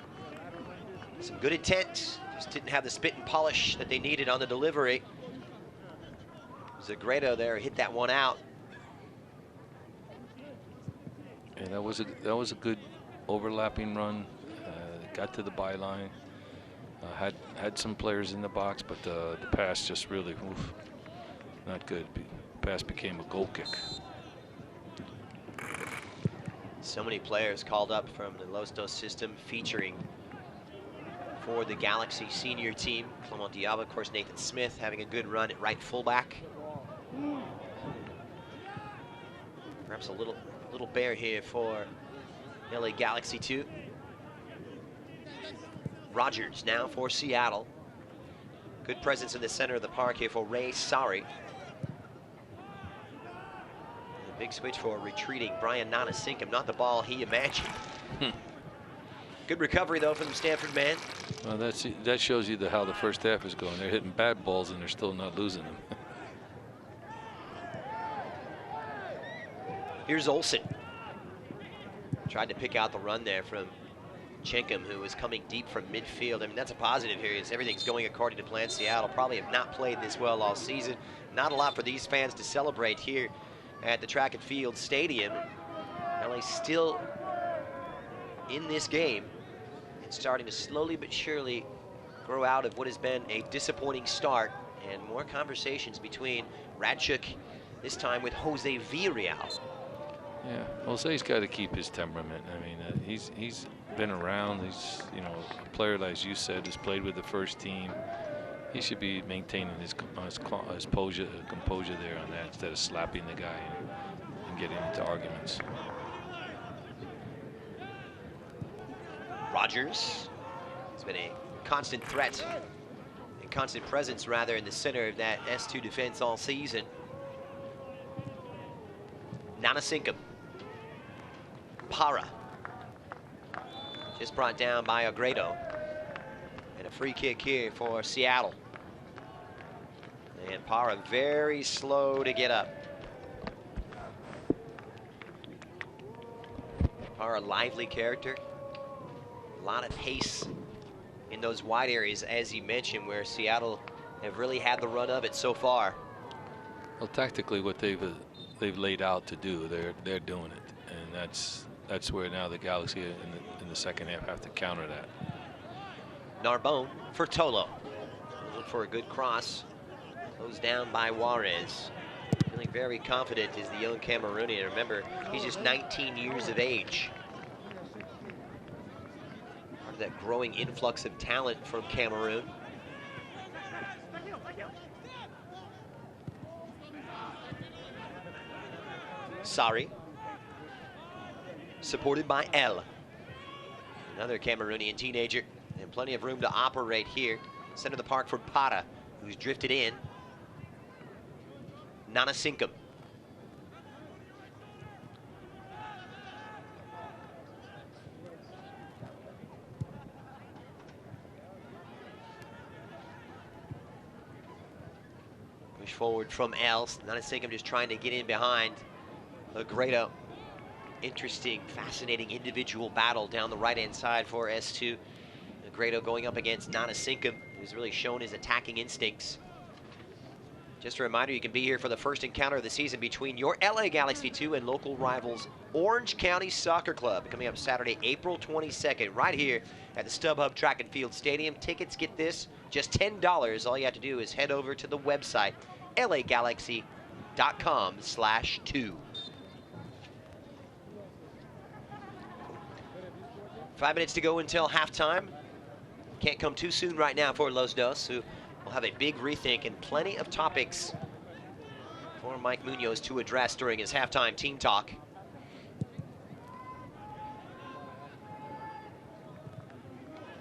Some good intent, just didn't have the spit and polish that they needed on the delivery. Zagredo there hit that one out. Yeah, that was a good overlapping run. Got to the byline. Had some players in the box, but the pass just really not good. The pass became a goal kick. So many players called up from the Los Dos system, featuring for the Galaxy senior team. Clement Diaba, of course, Nathan Smith having a good run at right fullback. Perhaps a little bear here for LA Galaxy 2. Rogers now for Seattle. Good presence in the center of the park here for Ray Sari. A big switch for retreating Brian Nanasinkum, not the ball he imagined. Good recovery, though, from the Stanford man. Well, that shows you how the first half is going. They're hitting bad balls, and they're still not losing them. Here's Olsen. Tried to pick out the run there from Chenkum, who is coming deep from midfield. I mean, that's a positive here. Everything's going according to plan. Seattle probably have not played this well all season. Not a lot for these fans to celebrate here at the Track and Field Stadium. LA still in this game and starting to slowly but surely grow out of what has been a disappointing start, and more conversations between Radchuk, this time with Jose Villarreal. Yeah, Jose's got to keep his temperament. I mean, he's been around. He's, you know, a player, as you said, has played with the first team. He should be maintaining his composure there on that instead of slapping the guy and getting into arguments. Rogers has been a constant threat, a constant presence rather, in the center of that S2 defense all season. Nanasinkum. Para. Just brought down by Agredo. And a free kick here for Seattle. And Para very slow to get up. Para, lively character. A lot of pace in those wide areas, as you mentioned, where Seattle have really had the run of it so far. Well, tactically, what they've laid out to do, they're doing it, and that's where now the Galaxy in the second half have to counter that. Narbonne for Tolo. Looking for a good cross. Goes down by Juarez. Feeling very confident is the young Cameroonian. Remember, he's just 19 years of age. Part of that growing influx of talent from Cameroon. Sari. Supported by El. Another Cameroonian teenager. And plenty of room to operate here. Center of the park for Para, who's drifted in. Nanasinkum. Push forward from El. Nanasinkum just trying to get in behind Agredo. Interesting, fascinating individual battle down the right-hand side for S2. Agredo going up against Nanasinkum, who's really shown his attacking instincts. Just a reminder, you can be here for the first encounter of the season between your LA Galaxy 2 and local rivals Orange County Soccer Club, coming up Saturday, April 22nd, right here at the StubHub Track and Field Stadium. Tickets, get this, just $10. All you have to do is head over to the website, lagalaxy.com/2. 5 minutes to go until halftime. Can't come too soon right now for Los Dos, who will have a big rethink and plenty of topics for Mike Munoz to address during his halftime team talk.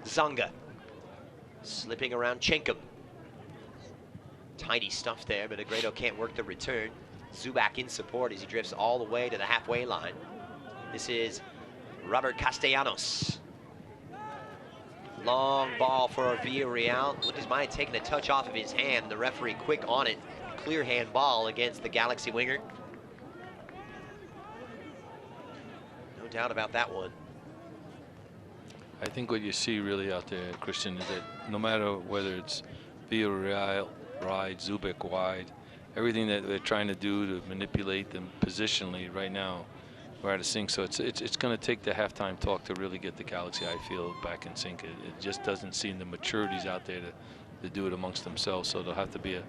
Zanga slipping around Chenkum. Tidy stuff there, but Agredo can't work the return. Zubac in support as he drifts all the way to the halfway line. This is Robert Castellanos. Long ball for Villarreal. Looked as might have taken a touch off of his hand. The referee quick on it. Clear hand ball against the Galaxy winger. No doubt about that one. I think what you see really out there, Christian, is that no matter whether it's Villarreal wide, Zubac wide, everything that they're trying to do to manipulate them positionally right now, we're out of sync. So it's going to take the halftime talk to really get the Galaxy, I feel, back in sync. It just doesn't seem the maturities out there to do it amongst themselves. So there'll have to be a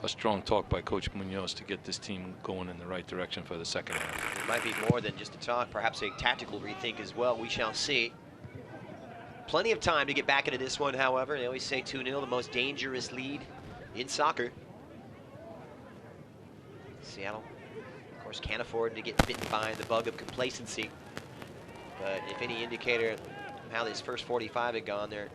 strong talk by Coach Munoz to get this team going in the right direction for the second half. It might be more than just a talk, perhaps a tactical rethink as well. We shall see. Plenty of time to get back into this one, however. They always say 2-0, the most dangerous lead in soccer. Seattle, of course, can't afford to get bitten by the bug of complacency. But if any indicator of how this first 45 had gone, they're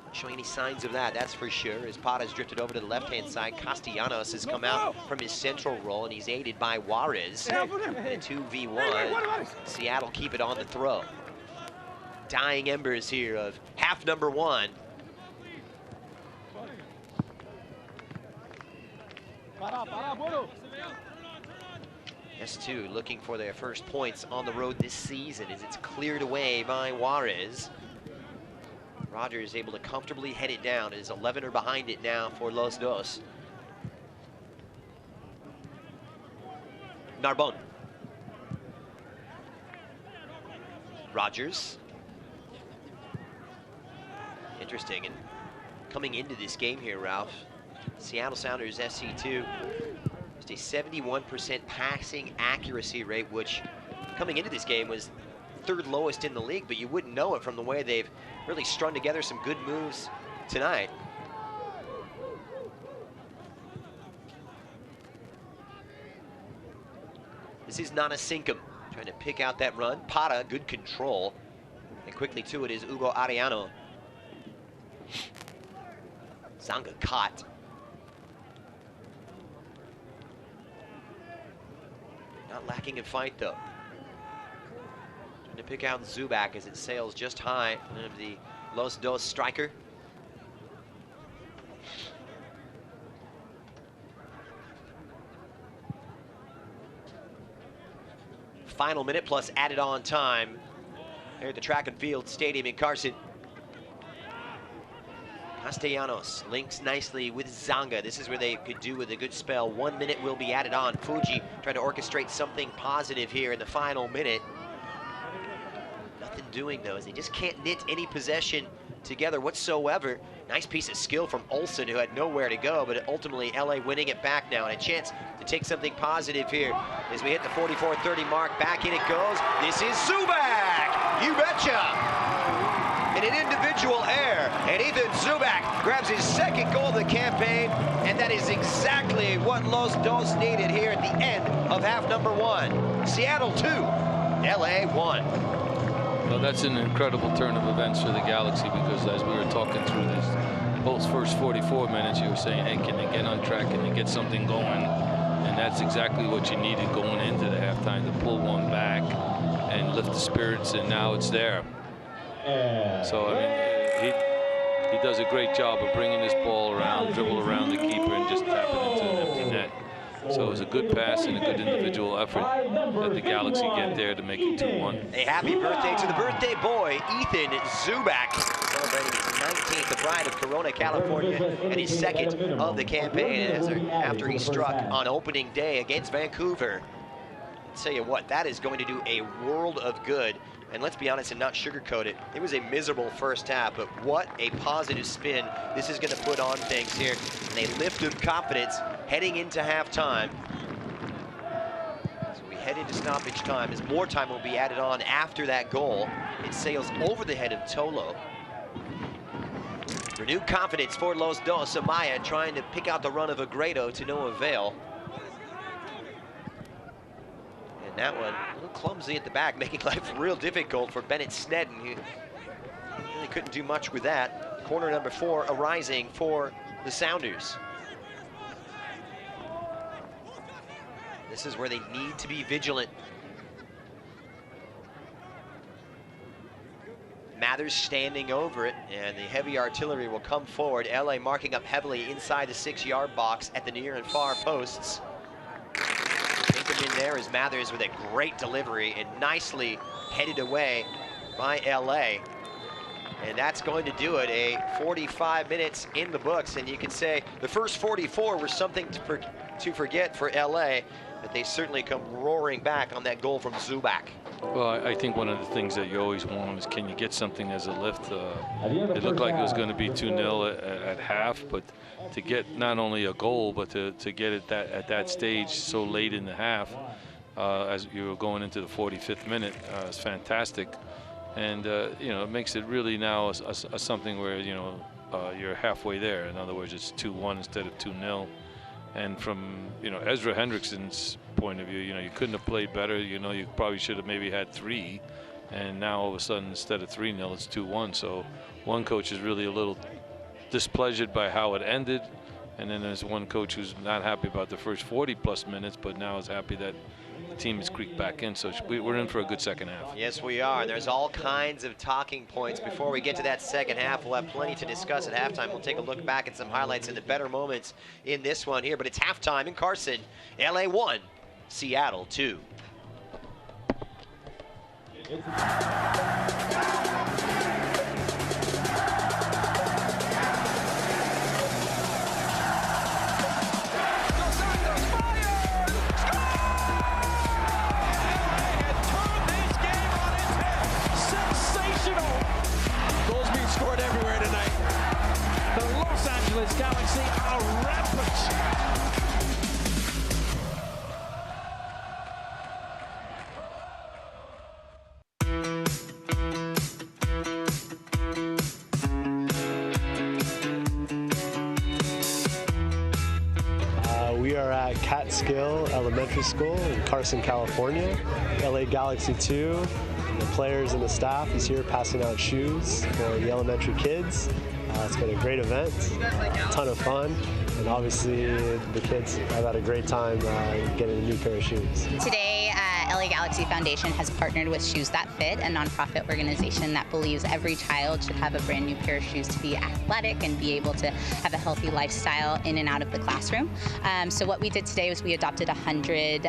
not showing any signs of that, that's for sure. As Pata's drifted over to the left-hand side, Castellanos has come out from his central role, and he's aided by Juarez. And a 2v1. Seattle keep it on the throw. Dying embers here of half number one. S2 looking for their first points on the road this season as it's cleared away by Juarez. Rogers is able to comfortably head it down. It is 11 or behind it now for Los Dos. Narbonne. Rogers. Interesting. And coming into this game here, Ralph, Seattle Sounders SC2, just a 71% passing accuracy rate, which coming into this game was third lowest in the league, but you wouldn't know it from the way they've really strung together some good moves tonight. This is Nana Sinkum trying to pick out that run. Pata, good control. And quickly to it is Hugo Arellano. Zanga caught. Not lacking in fight though. Trying to pick out Zubac as it sails just high of the Los Dos striker. Final minute plus added on time here at the Track and Field Stadium in Carson. Castellanos links nicely with Zanga. This is where they could do with a good spell. 1 minute will be added on. Fuji trying to orchestrate something positive here in the final minute. Nothing doing though, as they just can't knit any possession together whatsoever. Nice piece of skill from Olsen, who had nowhere to go, but ultimately LA winning it back now, and a chance to take something positive here as we hit the 44-30 mark. Back in it goes. This is Zubac! You betcha! In an individual error, and Ethan Zubac grabs his second goal of the campaign, and that is exactly what Los Dos needed here at the end of half number one. Seattle 2, LA 1. Well, that's an incredible turn of events for the Galaxy, because as we were talking through this, both first 44 minutes, you were saying, hey, can they get on track, can they get something going? And that's exactly what you needed going into the halftime, to pull one back and lift the spirits, and now it's there. So, I mean, he does a great job of bringing this ball around, dribble around the keeper, and just tap it into an empty net. So it was a good pass and a good individual effort that the Galaxy get there to make it 2-1. A happy birthday to the birthday boy, Ethan Zubac, celebrating his 19th, the pride of Corona, California, and his second of the campaign after he struck on opening day against Vancouver. I'll tell you what, that is going to do a world of good. And let's be honest and not sugarcoat it. It was a miserable first half, but what a positive spin this is going to put on things here. And a lift of confidence heading into halftime. So we head into stoppage time as more time will be added on after that goal. It sails over the head of Tolo. Renewed confidence for Los Dos. Amaya trying to pick out the run of Agredo to no avail. And that one, a little clumsy at the back, making life real difficult for Bennett Snedden, who really couldn't do much with that. Corner number 4 arising for the Sounders. This is where they need to be vigilant. Mathers standing over it, and the heavy artillery will come forward. LA marking up heavily inside the 6-yard box at the near and far posts. In there is Mathers with a great delivery and nicely headed away by LA. And that's going to do it. A 45 minutes in the books, and you can say the first 44 were something to forget for LA, but they certainly come roaring back on that goal from Zubac. Well, I think one of the things that you always want is, can you get something as a lift? It looked like it was going to be 2-0 at half, but to get not only a goal, but to get it at that stage so late in the half, as you were going into the 45th minute, is fantastic. And you know, it makes it really now a something where, you know, you're halfway there. In other words, it's 2-1 instead of 2-0. And from, you know, Ezra Hendrickson's point of view, you know, you couldn't have played better. You know, you probably should have maybe had 3, and now all of a sudden instead of 3-0, it's 2-1. So one coach is really a little displeasured by how it ended, and then there's one coach who's not happy about the first 40+ minutes, but now is happy that the team is creeped back in. So we're in for a good second half. Yes, we are. There's all kinds of talking points. Before we get to that second half, we'll have plenty to discuss at halftime. We'll take a look back at some highlights and the better moments in this one here. But it's halftime in Carson. LA 1, Seattle 2. Angeles Galaxy are rampant. We are at Catskill Elementary School in Carson, California. LA Galaxy 2, the players and the staff is here passing out shoes for the elementary kids. It's been a great event, a ton of fun, and obviously the kids have had a great time getting a new pair of shoes. Today, LA Galaxy Foundation has partnered with Shoes That Fit, a nonprofit organization that believes every child should have a brand new pair of shoes to be athletic and be able to have a healthy lifestyle in and out of the classroom. So what we did today was we adopted 100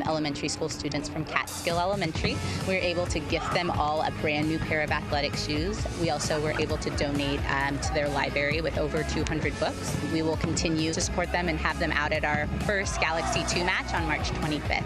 elementary school students from Catskill Elementary. We were able to gift them all a brand new pair of athletic shoes. We also were able to donate to their library with over 200 books. We will continue to support them and have them out at our first Galaxy 2 match on March 25th.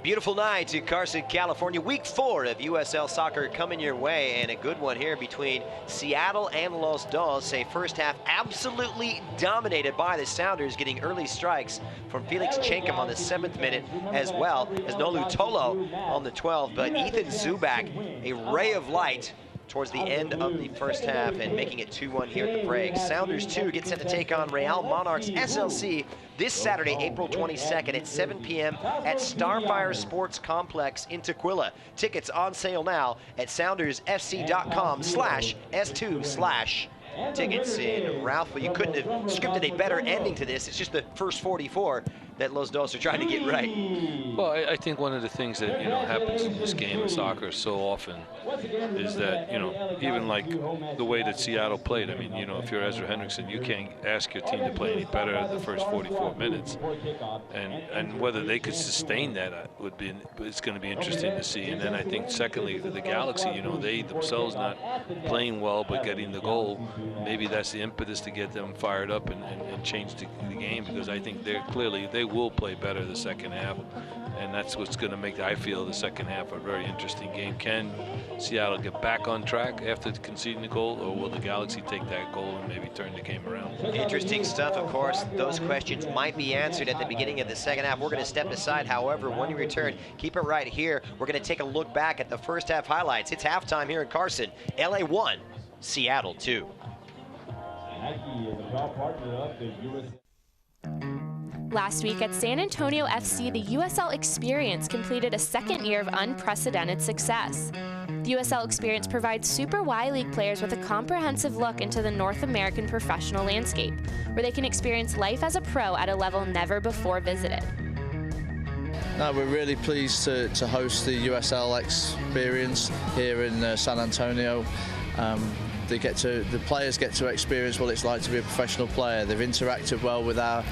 Beautiful night in Carson, California. Week 4 of USL soccer coming your way, and a good one here between Seattle and Los Dos. A first half absolutely dominated by the Sounders, getting early strikes from Felix Chenkum on the 7th minute, as well as Nolu Tolo on the 12th. But Ethan Zubac, a ray of light towards the end of the first half and making it 2-1 here at the break. Sounders 2 get set to take on Real Monarchs SLC this Saturday, April 22nd at 7 p.m. at Starfire Sports Complex in Tequila. Tickets on sale now at soundersfc.com/S2/tickets. And Ralph, you couldn't have scripted a better ending to this. It's just the first 44 that Los Dos are trying to get right. Well, I think one of the things that, happens in this game of soccer so often is that, even like the way that Seattle played, I mean, if you're Ezra Hendrickson, you can't ask your team to play any better in the first 44 minutes. And whether they could sustain that it's going to be interesting to see. And then I think, secondly, the Galaxy, they themselves not playing well but getting the goal, maybe that's the impetus to get them fired up and change the game, because I think they will play better the second half, and that's what's going to make, I feel, the second half a very interesting game. Can Seattle get back on track after conceding the goal, or will the Galaxy take that goal and maybe turn the game around? Interesting stuff, of course. Those questions might be answered at the beginning of the second half. We're going to step aside, however, when we return, keep it right here. We're going to take a look back at the first half highlights. It's halftime here in Carson. LA 1, Seattle 2. Nike is a proud partner of the USL. Last week at San Antonio FC, the USL Experience completed a second year of unprecedented success. The USL Experience provides Super Y League players with a comprehensive look into the North American professional landscape, where they can experience life as a pro at a level never before visited. No, we're really pleased to host the USL Experience here in San Antonio. The players get to experience what it's like to be a professional player. They've interacted well with our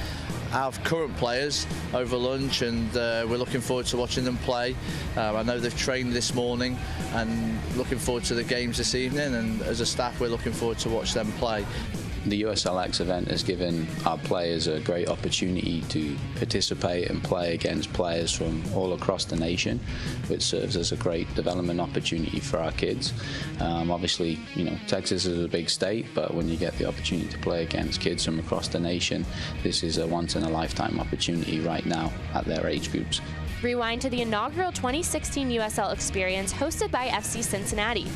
current players over lunch, and we're looking forward to watching them play. I know they've trained this morning, and looking forward to the games this evening, and as a staff we're looking forward to watch them play. The USLX event has given our players a great opportunity to participate and play against players from all across the nation, which serves as a great development opportunity for our kids. Obviously, Texas is a big state, but when you get the opportunity to play against kids from across the nation, this is a once-in-a-lifetime opportunity right now at their age groups. Rewind to the inaugural 2016 USL Experience hosted by FC Cincinnati.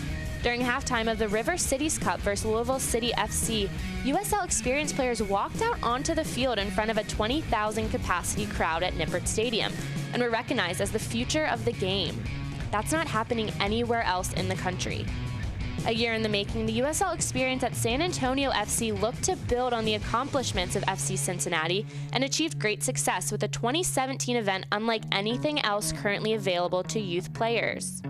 During halftime of the River Cities Cup versus Louisville City FC, USL Experience players walked out onto the field in front of a 20,000 capacity crowd at Nippert Stadium and were recognized as the future of the game. That's not happening anywhere else in the country. A year in the making, the USL Experience at San Antonio FC looked to build on the accomplishments of FC Cincinnati and achieved great success with a 2017 event unlike anything else currently available to youth players.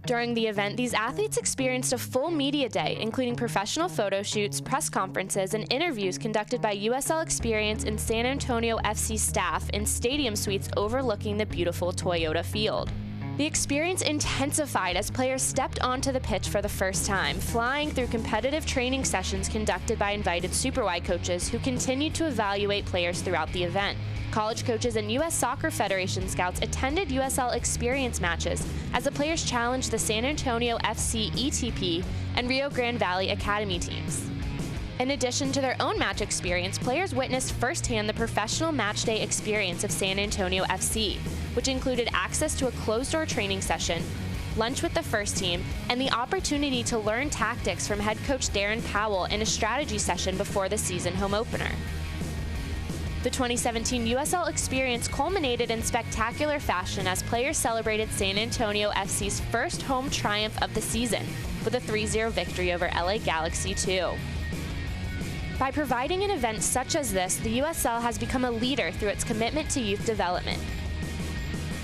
During the event, these athletes experienced a full media day, including professional photo shoots, press conferences, and interviews conducted by USL Experience and San Antonio FC staff in stadium suites overlooking the beautiful Toyota field. The experience intensified as players stepped onto the pitch for the first time, flying through competitive training sessions conducted by invited Super Y coaches who continued to evaluate players throughout the event. College coaches and U.S. Soccer Federation scouts attended USL Experience matches as the players challenged the San Antonio FC ETP and Rio Grande Valley Academy teams. In addition to their own match experience, players witnessed firsthand the professional matchday experience of San Antonio FC, which included access to a closed-door training session, lunch with the first team, and the opportunity to learn tactics from head coach Darren Powell in a strategy session before the season home opener. The 2017 USL Experience culminated in spectacular fashion as players celebrated San Antonio FC's first home triumph of the season with a 3-0 victory over LA Galaxy 2. By providing an event such as this, the USL has become a leader through its commitment to youth development.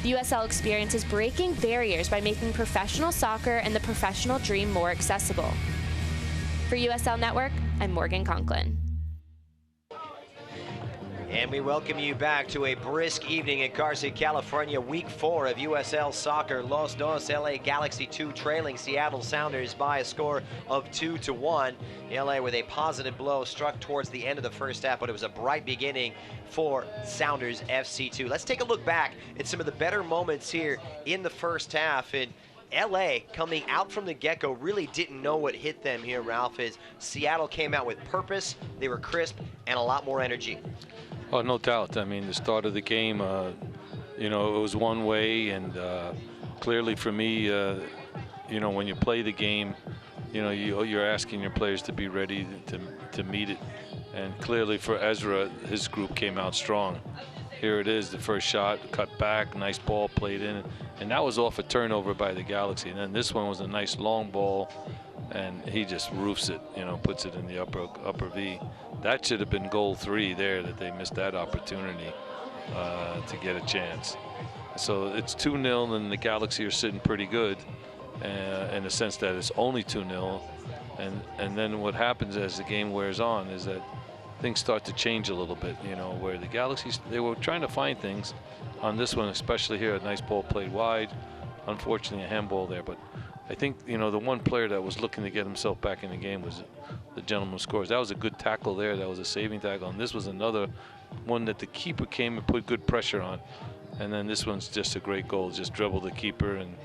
The USL Experience is breaking barriers by making professional soccer and the professional dream more accessible. For USL Network, I'm Morgan Conklin. And we welcome you back to a brisk evening in Carson, California. Week 4 of USL Soccer. Los Dos, LA Galaxy 2 trailing Seattle Sounders by a score of 2-1. LA with a positive blow struck towards the end of the first half, but it was a bright beginning for Sounders FC2. Let's take a look back at some of the better moments here in the first half. And LA coming out from the get-go really didn't know what hit them here, Ralph, as Seattle came out with purpose. They were crisp and a lot more energy. Oh, no doubt. I mean, the start of the game, you know, it was one way, and clearly for me, you know, when you play the game, you know, you're asking your players to be ready to meet it. And clearly for Ezra, his group came out strong. Here it is, the first shot, cut back, nice ball played in, and that was off a turnover by the Galaxy. And then this one was a nice long ball, and he just roofs it, you know, puts it in the upper V. That should have been goal 3 there, that they missed that opportunity to get a chance. So it's 2-0, and the Galaxy are sitting pretty good in the sense that it's only 2-0. And then what happens as the game wears on is that things start to change a little bit, you know, where the Galaxy, they were trying to find things on this one, especially here. A nice ball played wide. Unfortunately, a handball there, but I think, you know, the one player that was looking to get himself back in the game was the gentleman who scores. That was a good tackle there. That was a saving tackle. And this was another one that the keeper came and put good pressure on. And then this one's just a great goal. Just dribble the keeper and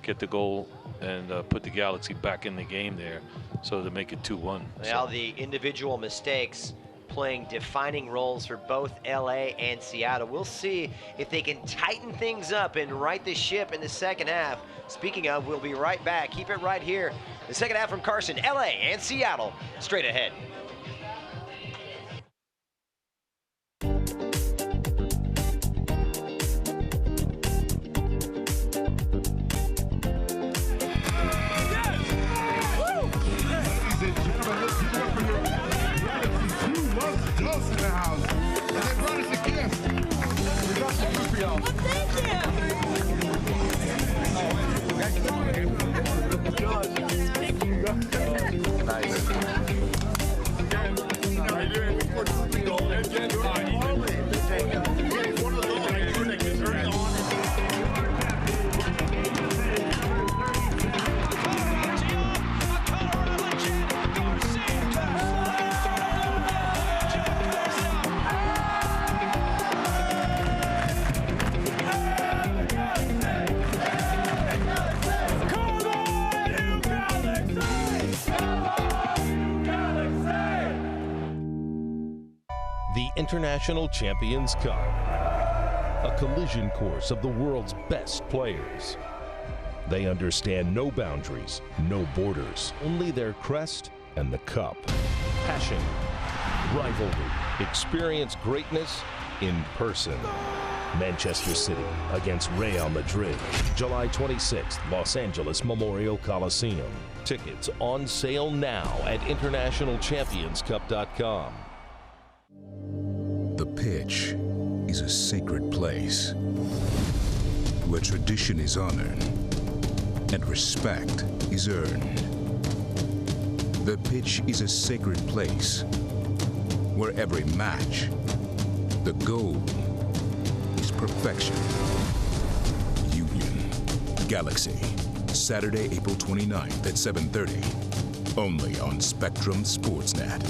get the goal and put the Galaxy back in the game there, so to make it 2-1. Now the individual mistakes playing defining roles for both LA and Seattle. We'll see if they can tighten things up and right the ship in the second half. Speaking of, we'll be right back. Keep it right here. The second half from Carson, LA and Seattle, straight ahead. International Champions Cup, a collision course of the world's best players. They understand no boundaries, no borders, only their crest and the cup. Passion, rivalry, experience greatness in person. Manchester City against Real Madrid, July 26th, Los Angeles Memorial Coliseum. Tickets on sale now at internationalchampionscup.com. The pitch is a sacred place where tradition is honored and respect is earned. The pitch is a sacred place where every match, the goal, is perfection. Union Galaxy, Saturday, April 29th at 7:30, only on Spectrum Sportsnet.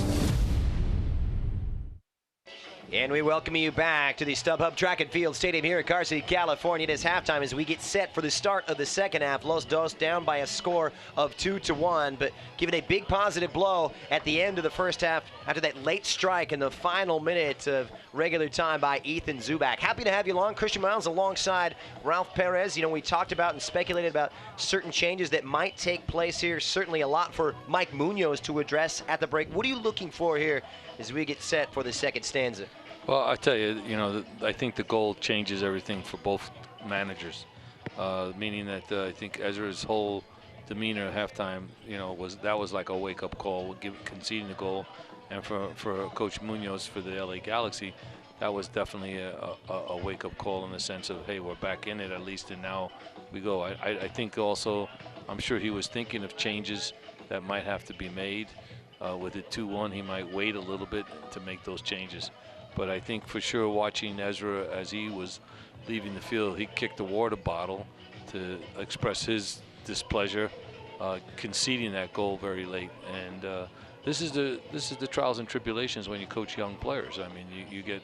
And we welcome you back to the StubHub Track and Field Stadium here in Carson, California. It is halftime as we get set for the start of the second half. Los Dos down by a score of 2-1, but given a big positive blow at the end of the first half after that late strike in the final minute of regular time by Ethan Zubac. Happy to have you along. Christian Miles alongside Ralph Perez. You know, we talked about and speculated about certain changes that might take place here. Certainly a lot for Mike Munoz to address at the break. What are you looking for here as we get set for the second stanza? Well, I tell you, I think the goal changes everything for both managers, meaning that I think Ezra's whole demeanor at halftime, was like a wake-up call, conceding the goal, and for Coach Munoz for the LA Galaxy, that was definitely a wake-up call in the sense of, hey, we're back in it at least, and now we go. I think also, I'm sure he was thinking of changes that might have to be made. With it 2-1, he might wait a little bit to make those changes. But I think for sure watching Ezra as he was leaving the field, he kicked a water bottle to express his displeasure, conceding that goal very late. And this is the trials and tribulations when you coach young players. I mean, you get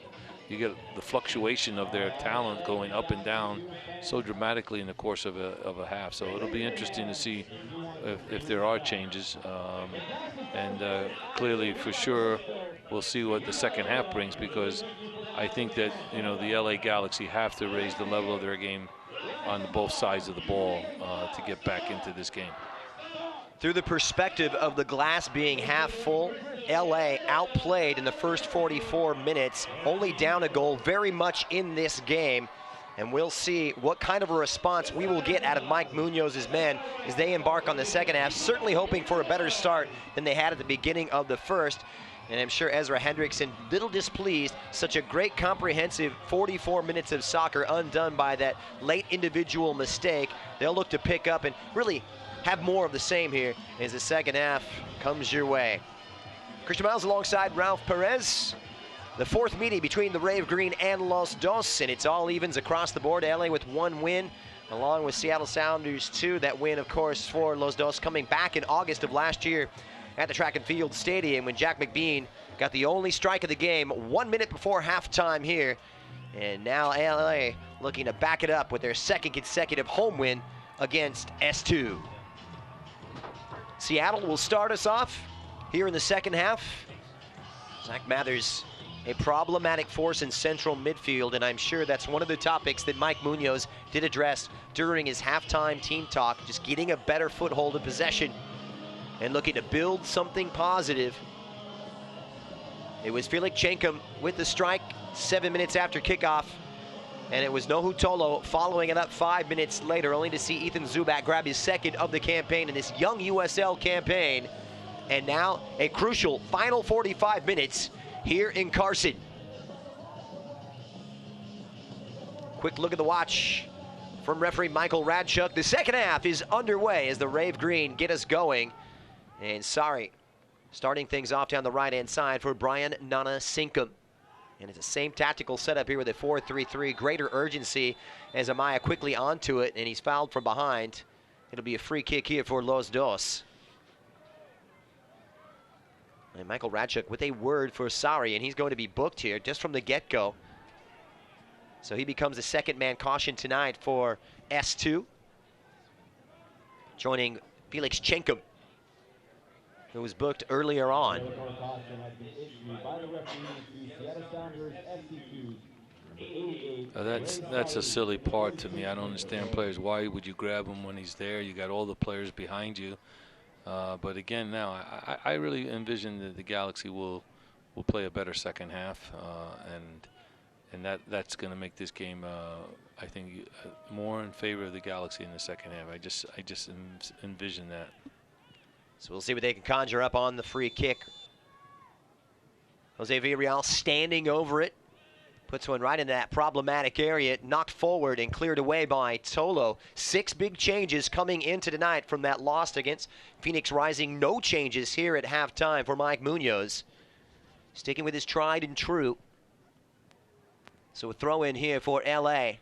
the fluctuation of their talent going up and down so dramatically in the course of a half. So it'll be interesting to see if there are changes. And clearly, for sure, we'll see what the second half brings, because I think that the LA Galaxy have to raise the level of their game on both sides of the ball to get back into this game. Through the perspective of the glass being half full, LA outplayed in the first 44 minutes, only down a goal very much in this game. And we'll see what kind of a response we will get out of Mike Munoz's men as they embark on the second half, certainly hoping for a better start than they had at the beginning of the first. And I'm sure Ezra Hendrickson, little displeased, such a great comprehensive 44 minutes of soccer undone by that late individual mistake. They'll look to pick up and really have more of the same here as the second half comes your way. Christian Miles alongside Ralph Perez. The fourth meeting between the Rave Green and Los Dos, and it's all evens across the board. LA with one win, along with Seattle Sounders 2. That win, of course, for Los Dos coming back in August of last year at the Track and Field Stadium when Jack McBean got the only strike of the game 1 minute before halftime here. And now LA looking to back it up with their second consecutive home win against S2. Seattle will start us off here in the second half. Zach Mathers, a problematic force in central midfield, and I'm sure that's one of the topics that Mike Munoz did address during his halftime team talk, just getting a better foothold of possession and looking to build something positive. It was Felix Chenkum with the strike 7 minutes after kickoff, and it was Nohu Tolo following it up 5 minutes later, only to see Ethan Zubac grab his second of the campaign in this young USL campaign. And now a crucial final 45 minutes here in Carson. Quick look at the watch from referee Michael Radchuk. The second half is underway as the Rave Green get us going. And sorry, starting things off down the right-hand side for Brian Nana Sinkum. And it's the same tactical setup here with a 4-3-3. Greater urgency as Amaya quickly onto it, and he's fouled from behind. It'll be a free kick here for Los Dos. And Michael Radchuk with a word for Sari, and he's going to be booked here just from the get-go. So he becomes the second man caution tonight for S2. Joining Felix Chenkum, who was booked earlier on. That's a silly part to me. I don't understand players. Why would you grab him when he's there? You got all the players behind you. But again, now I really envision that the Galaxy will play a better second half, and that's going to make this game, I think, more in favor of the Galaxy in the second half. I just envision that. So we'll see what they can conjure up on the free kick. Jose Villarreal standing over it. Puts one right in that problematic area, knocked forward and cleared away by Tolo. 6 big changes coming into tonight from that loss against Phoenix Rising. No changes here at halftime for Mike Munoz. Sticking with his tried and true. So a throw in here for LA. A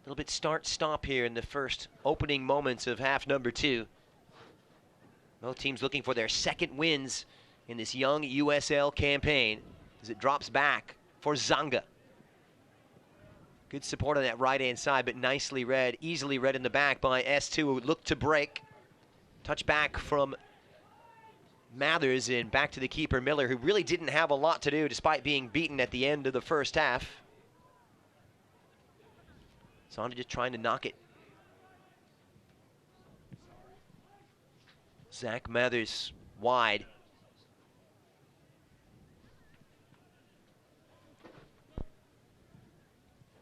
little bit start-stop here in the first opening moments of half number 2. Both teams looking for their second wins in this young USL campaign as it drops back for Zanga. Good support on that right-hand side, but nicely read, easily read in the back by S2, who looked to break. Touch back from Mathers and back to the keeper Miller, who really didn't have a lot to do despite being beaten at the end of the first half. Zonda just trying to knock it. Zach Mathers wide.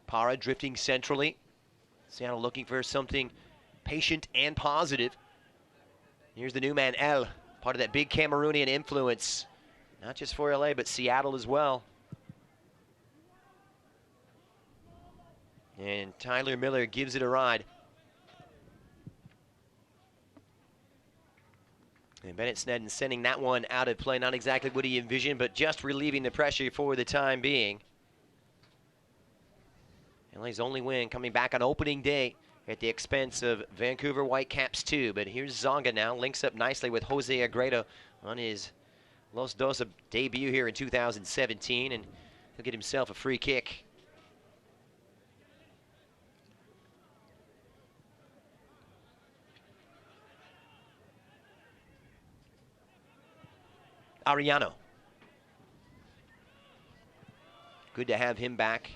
Para drifting centrally. Seattle looking for something patient and positive. Here's the new man, El, part of that big Cameroonian influence. Not just for LA, but Seattle as well. And Tyler Miller gives it a ride. And Bennett Sneddon sending that one out of play. Not exactly what he envisioned, but just relieving the pressure for the time being. LA's only win coming back on opening day at the expense of Vancouver Whitecaps 2. But here's Zonga now, links up nicely with Jose Agredo on his Los Dos debut here in 2017, and he'll get himself a free kick. Ariano. Good to have him back.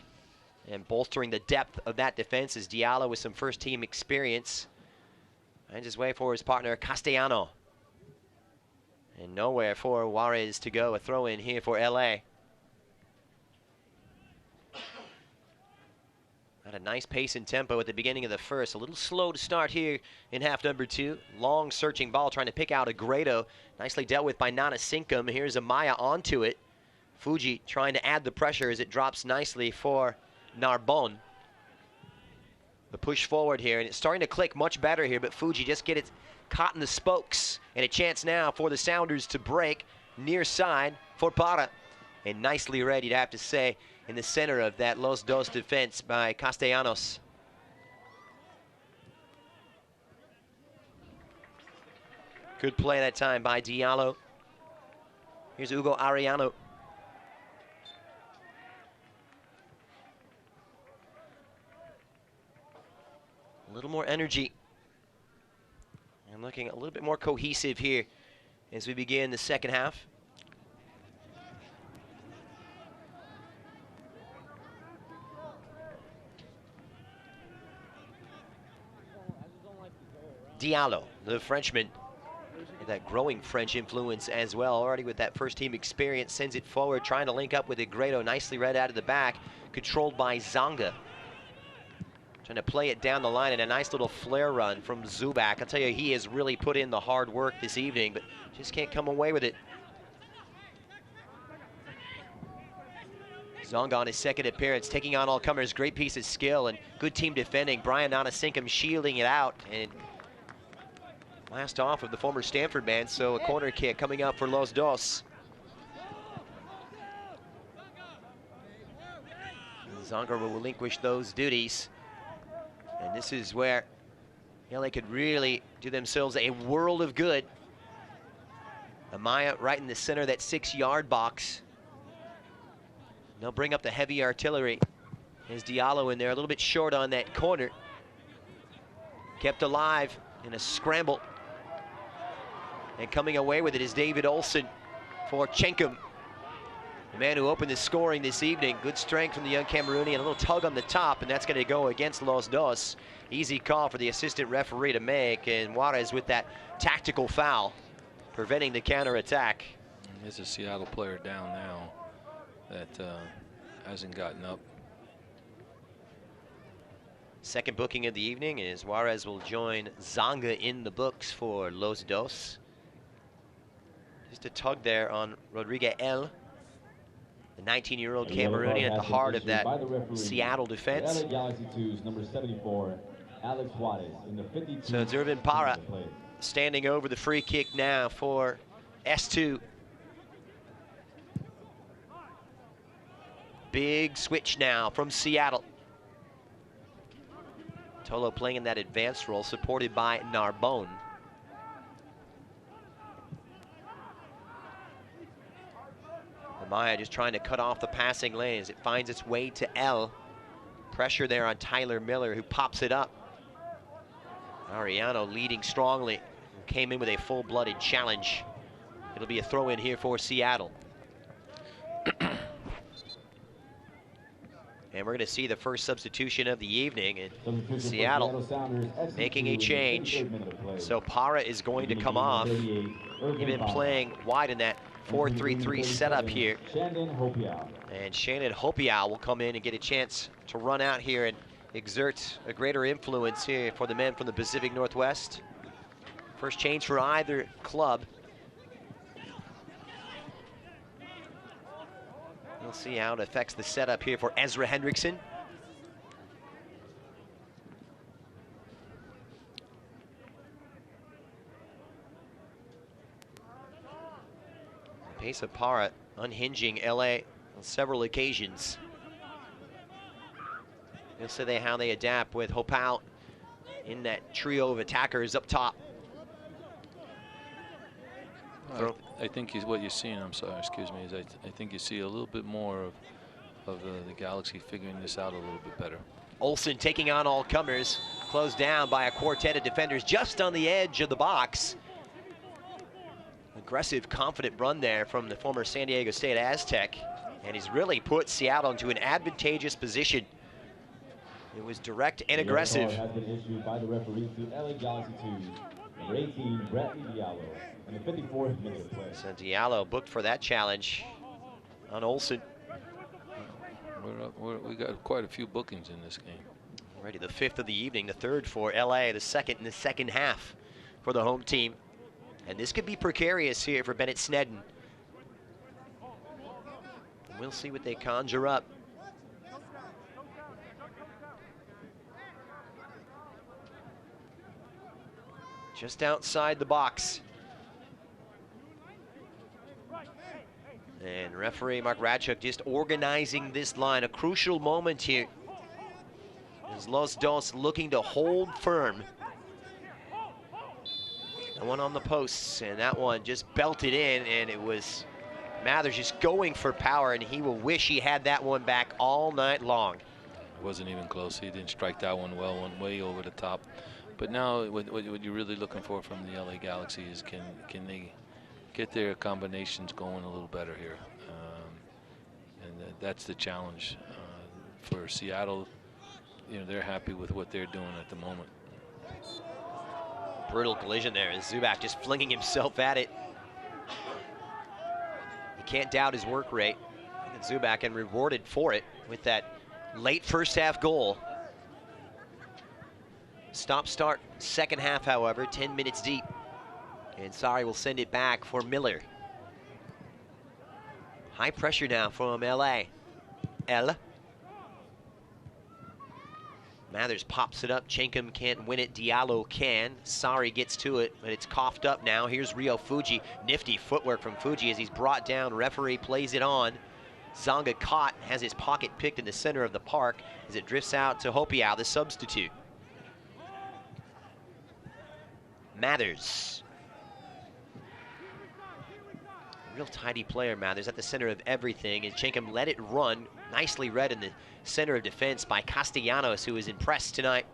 And bolstering the depth of that defense is Diallo with some first-team experience. Finds his way for his partner, Castellano. And nowhere for Juarez to go. A throw-in here for LA. Had a nice pace and tempo at the beginning of the first. A little slow to start here in half number 2. Long searching ball trying to pick out Agredo. Nicely dealt with by Nana Sinkum. Here's Amaya onto it. Fuji trying to add the pressure as it drops nicely for Narbonne. The push forward here, and it's starting to click much better here, but Fuji just get it caught in the spokes. And a chance now for the Sounders to break near side for Para. And nicely read, you'd have to say, in the center of that Los Dos defense by Castellanos. Good play that time by Diallo. Here's Hugo Ariano. A little more energy. And looking a little bit more cohesive here as we begin the second half. Diallo, the Frenchman, and that growing French influence as well, already with that first team experience, sends it forward, trying to link up with Agredo, nicely read out of the back, controlled by Zonga. Trying to play it down the line, and a nice little flare run from Zubac. I'll tell you, he has really put in the hard work this evening, but just can't come away with it. Zonga on his second appearance, taking on all comers, great piece of skill and good team defending. Brian Nanasinkum shielding it out, and last off of the former Stanford man, so a corner kick coming up for Los Dos. Zonga will relinquish those duties. And this is where LA could really do themselves a world of good. Amaya right in the center of that 6-yard box. They'll bring up the heavy artillery. There's Diallo in there, a little bit short on that corner. Kept alive in a scramble. And coming away with it is David Olsen for Chenkum, the man who opened the scoring this evening. Good strength from the young Cameroonian, a little tug on the top, and that's going to go against Los Dos. Easy call for the assistant referee to make, and Juarez with that tactical foul, preventing the counterattack. There's a Seattle player down now that hasn't gotten up. Second booking of the evening is Juarez will join Zonga in the books for Los Dos. Just a tug there on Rodriguez L. The 19-year-old Cameroonian at the heart of that Seattle defense. LA Galaxy 2's number 74, Alex Juarez, in the 52. So Zervin Para standing over the free kick now for S2. Big switch now from Seattle. Tolo playing in that advanced role, supported by Narbonne. Amaya just trying to cut off the passing lane as it finds its way to L. Pressure there on Tyler Miller, who pops it up. Ariano leading strongly, came in with a full-blooded challenge. It'll be a throw-in here for Seattle. And we're going to see the first substitution of the evening, and Seattle making a change. So Para is going to come off. He's been playing wide in that 4-3-3 setup here. And Shannon Hopiau will come in and get a chance to run out here and exert a greater influence here for the men from the Pacific Northwest. First change for either club. We'll see how it affects the setup here for Ezra Hendrickson. Pace of Para unhinging LA on several occasions. We'll see how they adapt with Hopau in that trio of attackers up top. I think what you're seeing, I'm sorry, excuse me, is I think you see a little bit more of the Galaxy figuring this out a little bit better. Olsen taking on all comers, closed down by a quartet of defenders just on the edge of the box. Aggressive, confident run there from the former San Diego State Aztec, and he's really put Seattle into an advantageous position. It was direct and aggressive. Has been issued by the referee to LA Galaxy 2, number 18, Bradley Diallo, in the 54th minute of play. So Diallo booked for that challenge on Olsen. We got quite a few bookings in this game. Already the 5th of the evening, the 3rd for LA, the 2nd in the second half for the home team. And this could be precarious here for Bennett Sneddon. We'll see what they conjure up. Just outside the box. And referee Mark Radchuk just organizing this line. A crucial moment here. As Los Dos looking to hold firm. The one on the posts, and that one just belted in, and it was Mathers just going for power, and he will wish he had that one back all night long. It wasn't even close. He didn't strike that one well, went way over the top. But now what you're really looking for from the LA Galaxy is can they get their combinations going a little better here. And that's the challenge for Seattle. You know, they're happy with what they're doing at the moment. Brutal collision there as Zubac just flinging himself at it. You can't doubt his work rate. And Zubac and rewarded for it with that late first half goal. Stop-start second half, however, 10 minutes deep. And Sari will send it back for Miller. High pressure now from LA. L. Mathers pops it up. Chenkum can't win it. Diallo can. Sari gets to it, but it's coughed up now. Here's Rio Fuji. Nifty footwork from Fuji as he's brought down. Referee plays it on. Zonga caught, has his pocket picked in the center of the park as it drifts out to Hopiau, the substitute. Mathers. Real tidy player, Mathers, at the center of everything. And Chenkum let it run. Nicely read in the center of defense by Castellanos, who is impressed tonight.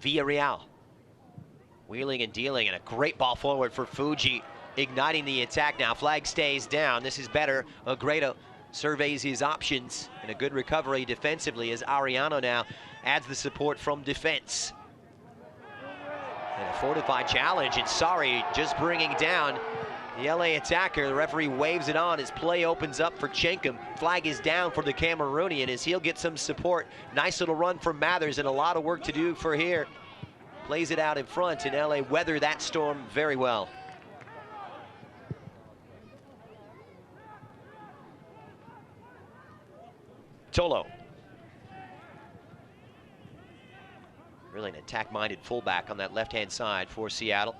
Villarreal. Wheeling and dealing, and a great ball forward for Fuji. Igniting the attack now. Flag stays down. This is better. Agredo surveys his options, and a good recovery defensively as Ariano now adds the support from defense. And a fortified challenge, and Sari just bringing down the LA attacker. The referee waves it on as play opens up for Chenkum. Flag is down for the Cameroonian as he'll get some support. Nice little run from Mathers and a lot of work to do for here plays it out in front, and LA weather that storm very well. Tolo. Really an attack-minded fullback on that left-hand side for Seattle.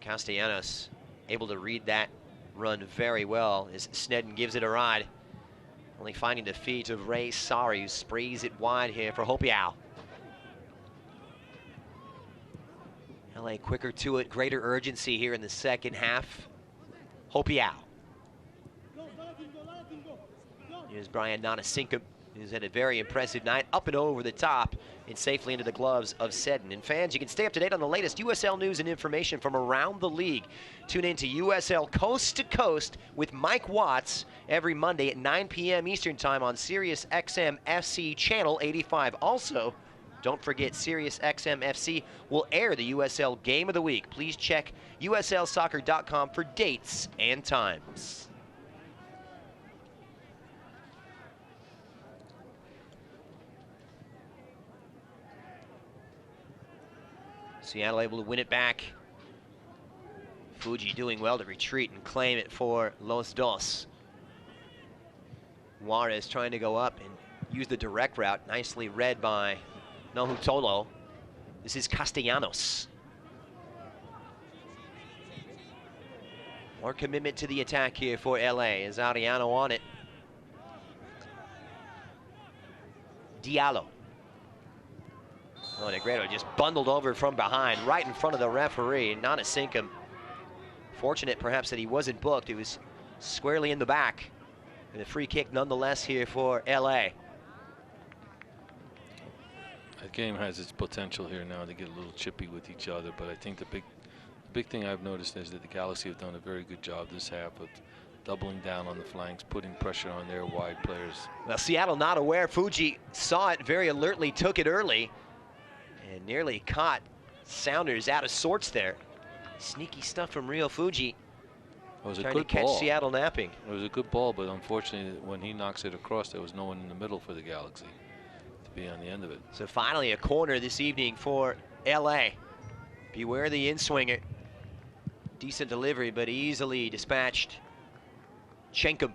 Castellanos able to read that run very well as Sneddon gives it a ride. Only finding the feet of Ray Sari, who sprays it wide here for Hopiao. LA quicker to it, greater urgency here in the second half. Hopiao. Here's Brian Nanasinkum, who's had a very impressive night, up and over the top and safely into the gloves of Seddon. And fans, you can stay up to date on the latest USL news and information from around the league. Tune in to USL Coast to Coast with Mike Watts every Monday at 9 p.m. Eastern Time on Sirius XM FC Channel 85. Also, don't forget Sirius XM FC will air the USL Game of the Week. Please check USLsoccer.com for dates and times. Seattle able to win it back. Fuji doing well to retreat and claim it for Los Dos. Juarez trying to go up and use the direct route. Nicely read by Nohu Tolo. This is Castellanos. More commitment to the attack here for LA as Ariano on it. Diallo. Oh, Negredo just bundled over from behind, right in front of the referee. Nanasinkum, fortunate perhaps that he wasn't booked. He was squarely in the back. And a free kick nonetheless here for LA. That game has its potential here now to get a little chippy with each other, but I think the big thing I've noticed is that the Galaxy have done a very good job this half of doubling down on the flanks, putting pressure on their wide players. Well, Seattle not aware. Fuji saw it very alertly, took it early, and nearly caught Sounders out of sorts there. Sneaky stuff from Rio Fuji. It was a trying good to catch ball. Seattle napping. It was a good ball, but unfortunately, when he knocks it across, there was no one in the middle for the Galaxy to be on the end of it. So finally a corner this evening for LA. Beware the in-swinger. Decent delivery, but easily dispatched. Schenkum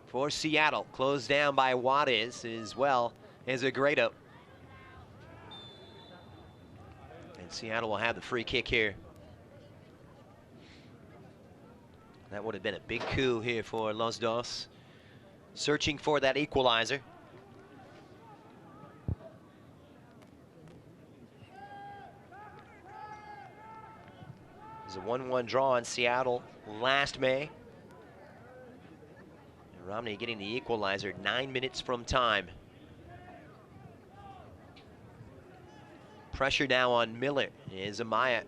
for Seattle. Closed down by Juarez as well as Agredo. And Seattle will have the free kick here. That would have been a big coup here for Los Dos. Searching for that equalizer. It was a 1-1 draw in Seattle last May. And Romney getting the equalizer 9 minutes from time. Pressure now on Miller as Amaya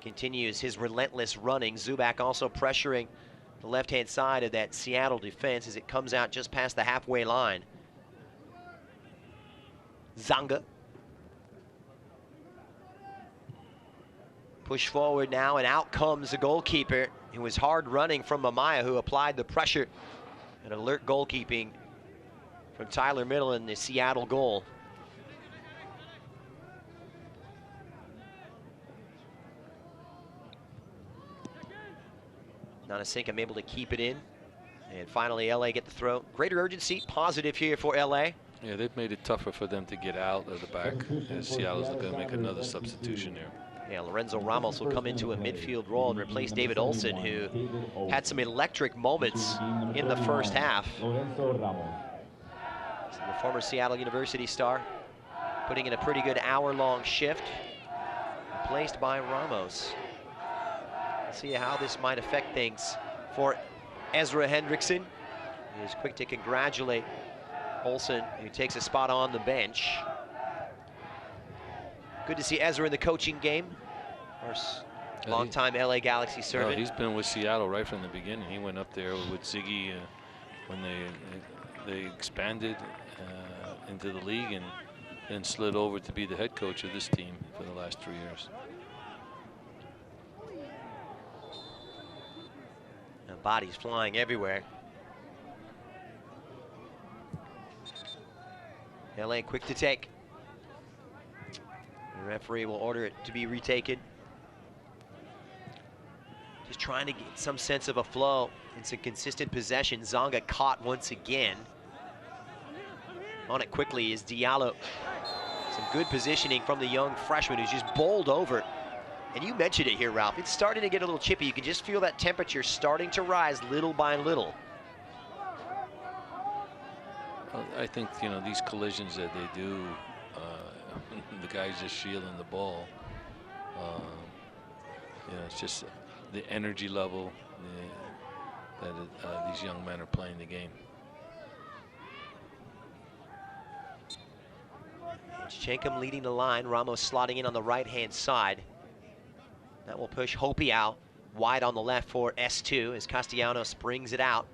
continues his relentless running. Zubac also pressuring the left-hand side of that Seattle defense as it comes out just past the halfway line. Zanga. Push forward now, and out comes the goalkeeper. It was hard running from Amaya, who applied the pressure. And alert goalkeeping from Tyler Middle in the Seattle goal. Nanasinkum able to keep it in. And finally, LA get the throw. Greater urgency, positive here for LA. Yeah, they've made it tougher for them to get out of the back. And Seattle's going to make another substitution here. Yeah, Lorenzo Ramos will come into a midfield role and replace David Olsen, who had some electric moments in the first half. So the former Seattle University star putting in a pretty good hour-long shift, replaced by Ramos. Let's see how this might affect things for Ezra Hendrickson. He is quick to congratulate Olsen, who takes a spot on the bench. Good to see Ezra in the coaching game. Of course, long-time LA Galaxy servant. He's been with Seattle right from the beginning. He went up there with Ziggy when they expanded into the league, and then slid over to be the head coach of this team for the last 3 years. And bodies flying everywhere. LA quick to take. The referee will order it to be retaken. Just trying to get some sense of a flow and some consistent possession. Zonga caught once again. On it quickly is Diallo. Some good positioning from the young freshman who's just bowled over. And you mentioned it here, Ralph. It's starting to get a little chippy. You can just feel that temperature starting to rise little by little. Well, I think, you know, these collisions that they do, the guy's just shielding the ball. You know, it's just the energy level that these young men are playing the game. Schenkum leading the line. Ramos slotting in on the right-hand side. That will push Hopi out. Wide on the left for S2 as Castellanos brings it out.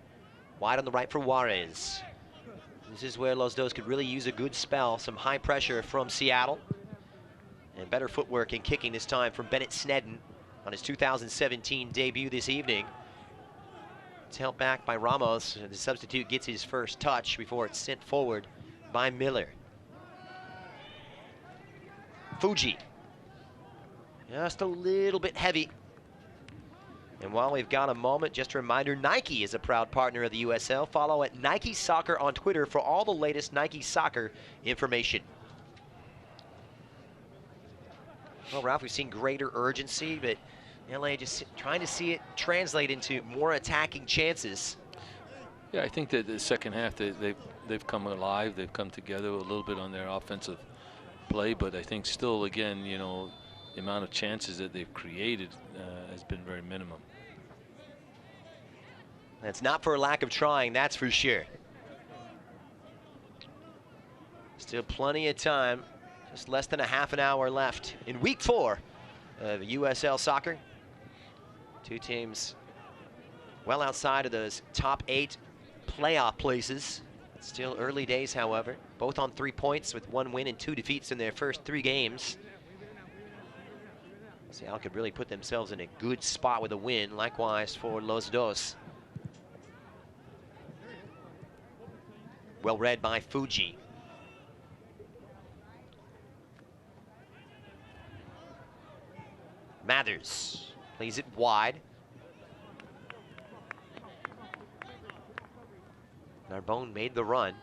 Wide on the right for Juarez. This is where Los Dos could really use a good spell. Some high pressure from Seattle. And better footwork and kicking this time from Bennett Sneddon on his 2017 debut this evening. It's held back by Ramos. The substitute gets his first touch before it's sent forward by Miller. Fuji. Just a little bit heavy. And while we've got a moment, just a reminder, Nike is a proud partner of the USL. Follow at Nike Soccer on Twitter for all the latest Nike Soccer information. Well, Ralph, we've seen greater urgency, but LA just trying to see it translate into more attacking chances. Yeah, I think that the second half, they've come alive. They've come together a little bit on their offensive play, but I think still, again, you know, the amount of chances that they've created has been very minimum. That's not for a lack of trying, that's for sure. Still plenty of time, just less than a half an hour left in week 4 of USL soccer. Two teams well outside of those top 8 playoff places. Still early days, however. Both on 3 points with 1 win and 2 defeats in their first 3 games. Seattle could really put themselves in a good spot with a win. Likewise for Los Dos. Well read by Fuji. Mathers plays it wide. Narbonne made the run.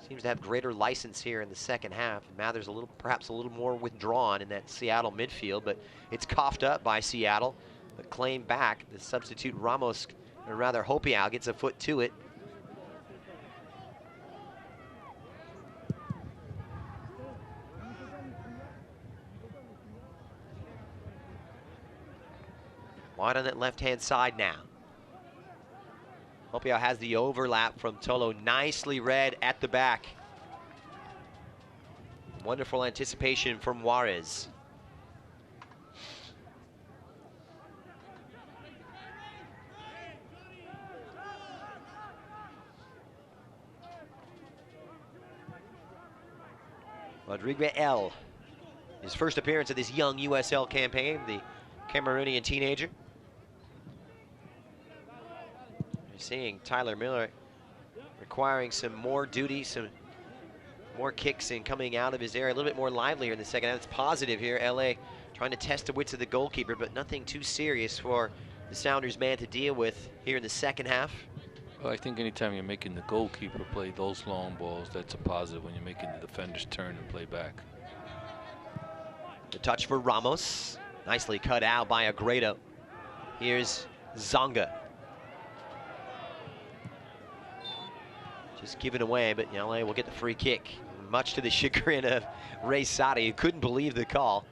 Seems to have greater license here in the second half. Mathers perhaps a little more withdrawn in that Seattle midfield, but it's coughed up by Seattle. But claimed back. The substitute Ramos, or rather Hopiau, gets a foot to it. Wide on that left-hand side now. Hopiau has the overlap from Tolo. Nicely read at the back. Wonderful anticipation from Juarez. Rodrigue L. His first appearance of this young USL campaign, the Cameroonian teenager. You're seeing Tyler Miller requiring some more duty, some more kicks and coming out of his area, a little bit more livelier in the second half. It's positive here. LA trying to test the wits of the goalkeeper, but nothing too serious for the Sounders man to deal with here in the second half. Well, I think anytime you're making the goalkeeper play those long balls, that's a positive when you're making the defenders turn and play back. The touch for Ramos. Nicely cut out by Agredo. Here's Zonga. Just given away, but LA will get the free kick. Much to the chagrin of Ray Sadi, who couldn't believe the call.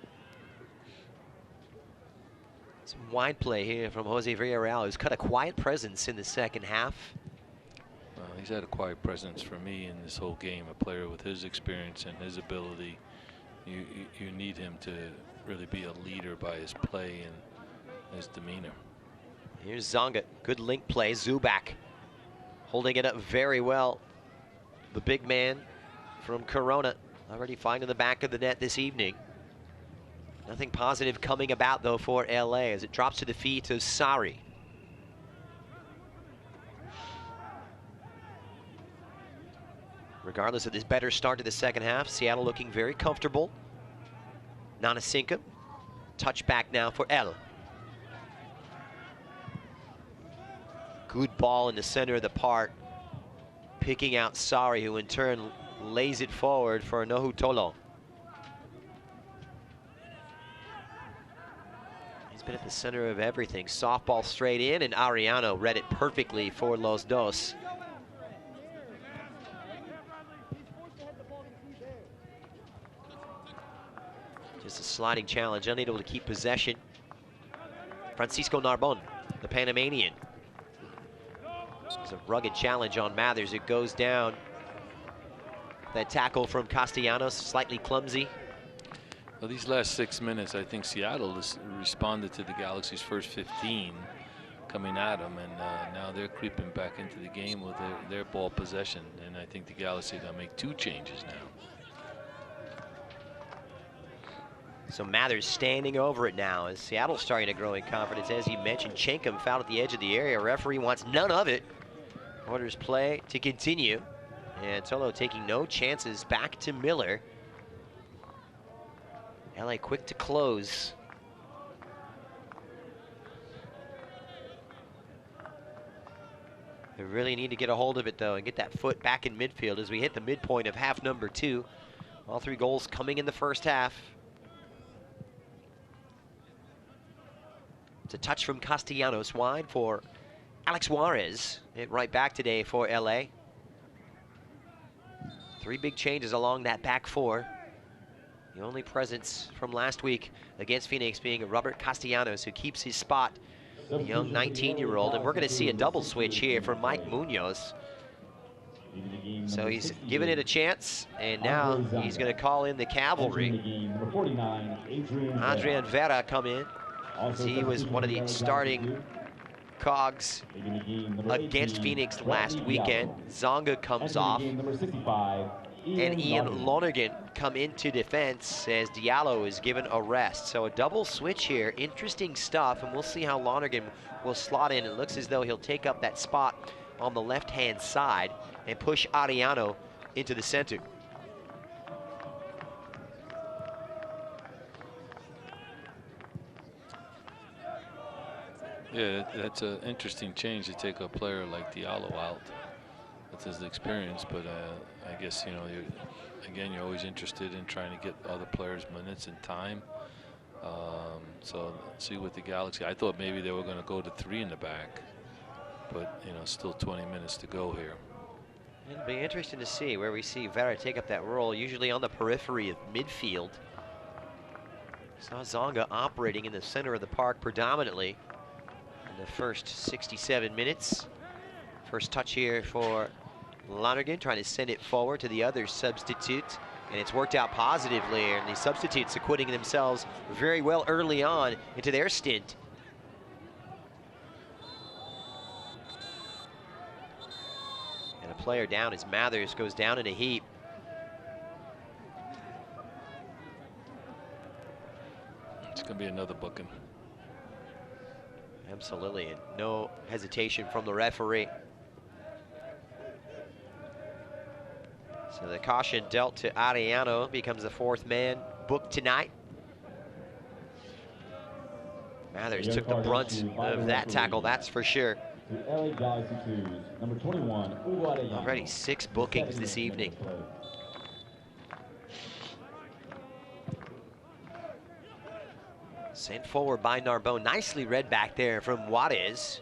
Some wide play here from Jose Villarreal, who's cut a quiet presence in the second half. Well, he's had a quiet presence for me in this whole game. A player with his experience and his ability, you need him to really be a leader by his play and his demeanor. Here's Zonga, good link play. Zubac holding it up very well. The big man from Corona already finding the back of the net this evening. Nothing positive coming about, though, for LA as it drops to the feet of Sari. Regardless of this better start to the second half, Seattle looking very comfortable. Nanasinka, touchback now for El. Good ball in the center of the park, picking out Sari, who in turn lays it forward for Nohutolo. He's been at the center of everything. Softball straight in, and Ariano read it perfectly for Los Dos. Just a sliding challenge, unable to keep possession. Francisco Narbon, the Panamanian. It's a rugged challenge on Mathers. It goes down. That tackle from Castellanos, slightly clumsy. Well, these last 6 minutes, I think Seattle has responded to the Galaxy's first 15 coming at them, and now they're creeping back into the game with their ball possession. And I think the Galaxy are going to make 2 changes now. So Mathers standing over it now as Seattle's starting to grow in confidence. As you mentioned, Chenkum fouled at the edge of the area. Referee wants none of it. Orders play to continue. And Tolo taking no chances back to Miller. LA quick to close. They really need to get a hold of it, though, and get that foot back in midfield as we hit the midpoint of half number 2. All 3 goals coming in the first half. It's a touch from Castellanos wide for Alex Juarez. Hit right back today for LA. 3 big changes along that back 4. The only presence from last week against Phoenix being Robert Castellanos, who keeps his spot, the young 19-year-old. And we're going to see a double switch here for Mike Munoz. So he's given it a chance, and now he's going to call in the cavalry. Adrian Vera come in. He was one of the starting cogs against Phoenix last weekend. Zonga comes off, and Ian Lonergan come into defense as Diallo is given a rest. So a double switch here, interesting stuff, and we'll see how Lonergan will slot in. It looks as though he'll take up that spot on the left-hand side and push Ariano into the center. Yeah, that's an interesting change to take a player like Diallo out. That's his experience, but I guess, you know, you're always interested in trying to get other players minutes and time. So let's see with the Galaxy. I thought maybe they were going to go to 3 in the back, but, you know, still 20 minutes to go here. It'll be interesting to see where we see Vera take up that role, usually on the periphery of midfield. Saw Zonga operating in the center of the park predominantly in the first 67 minutes. First touch here for Lonergan, trying to send it forward to the other substitute, and it's worked out positively, and the substitutes acquitting themselves very well early on into their stint. And a player down as Mathers goes down in a heap. It's going to be another booking. Absolutely, and no hesitation from the referee. So the caution dealt to Ariano, becomes the 4th man booked tonight. Mathers took the brunt of that tackle, that's for sure. Already 6 bookings this evening. Sent forward by Narbonne. Nicely read back there from Juarez.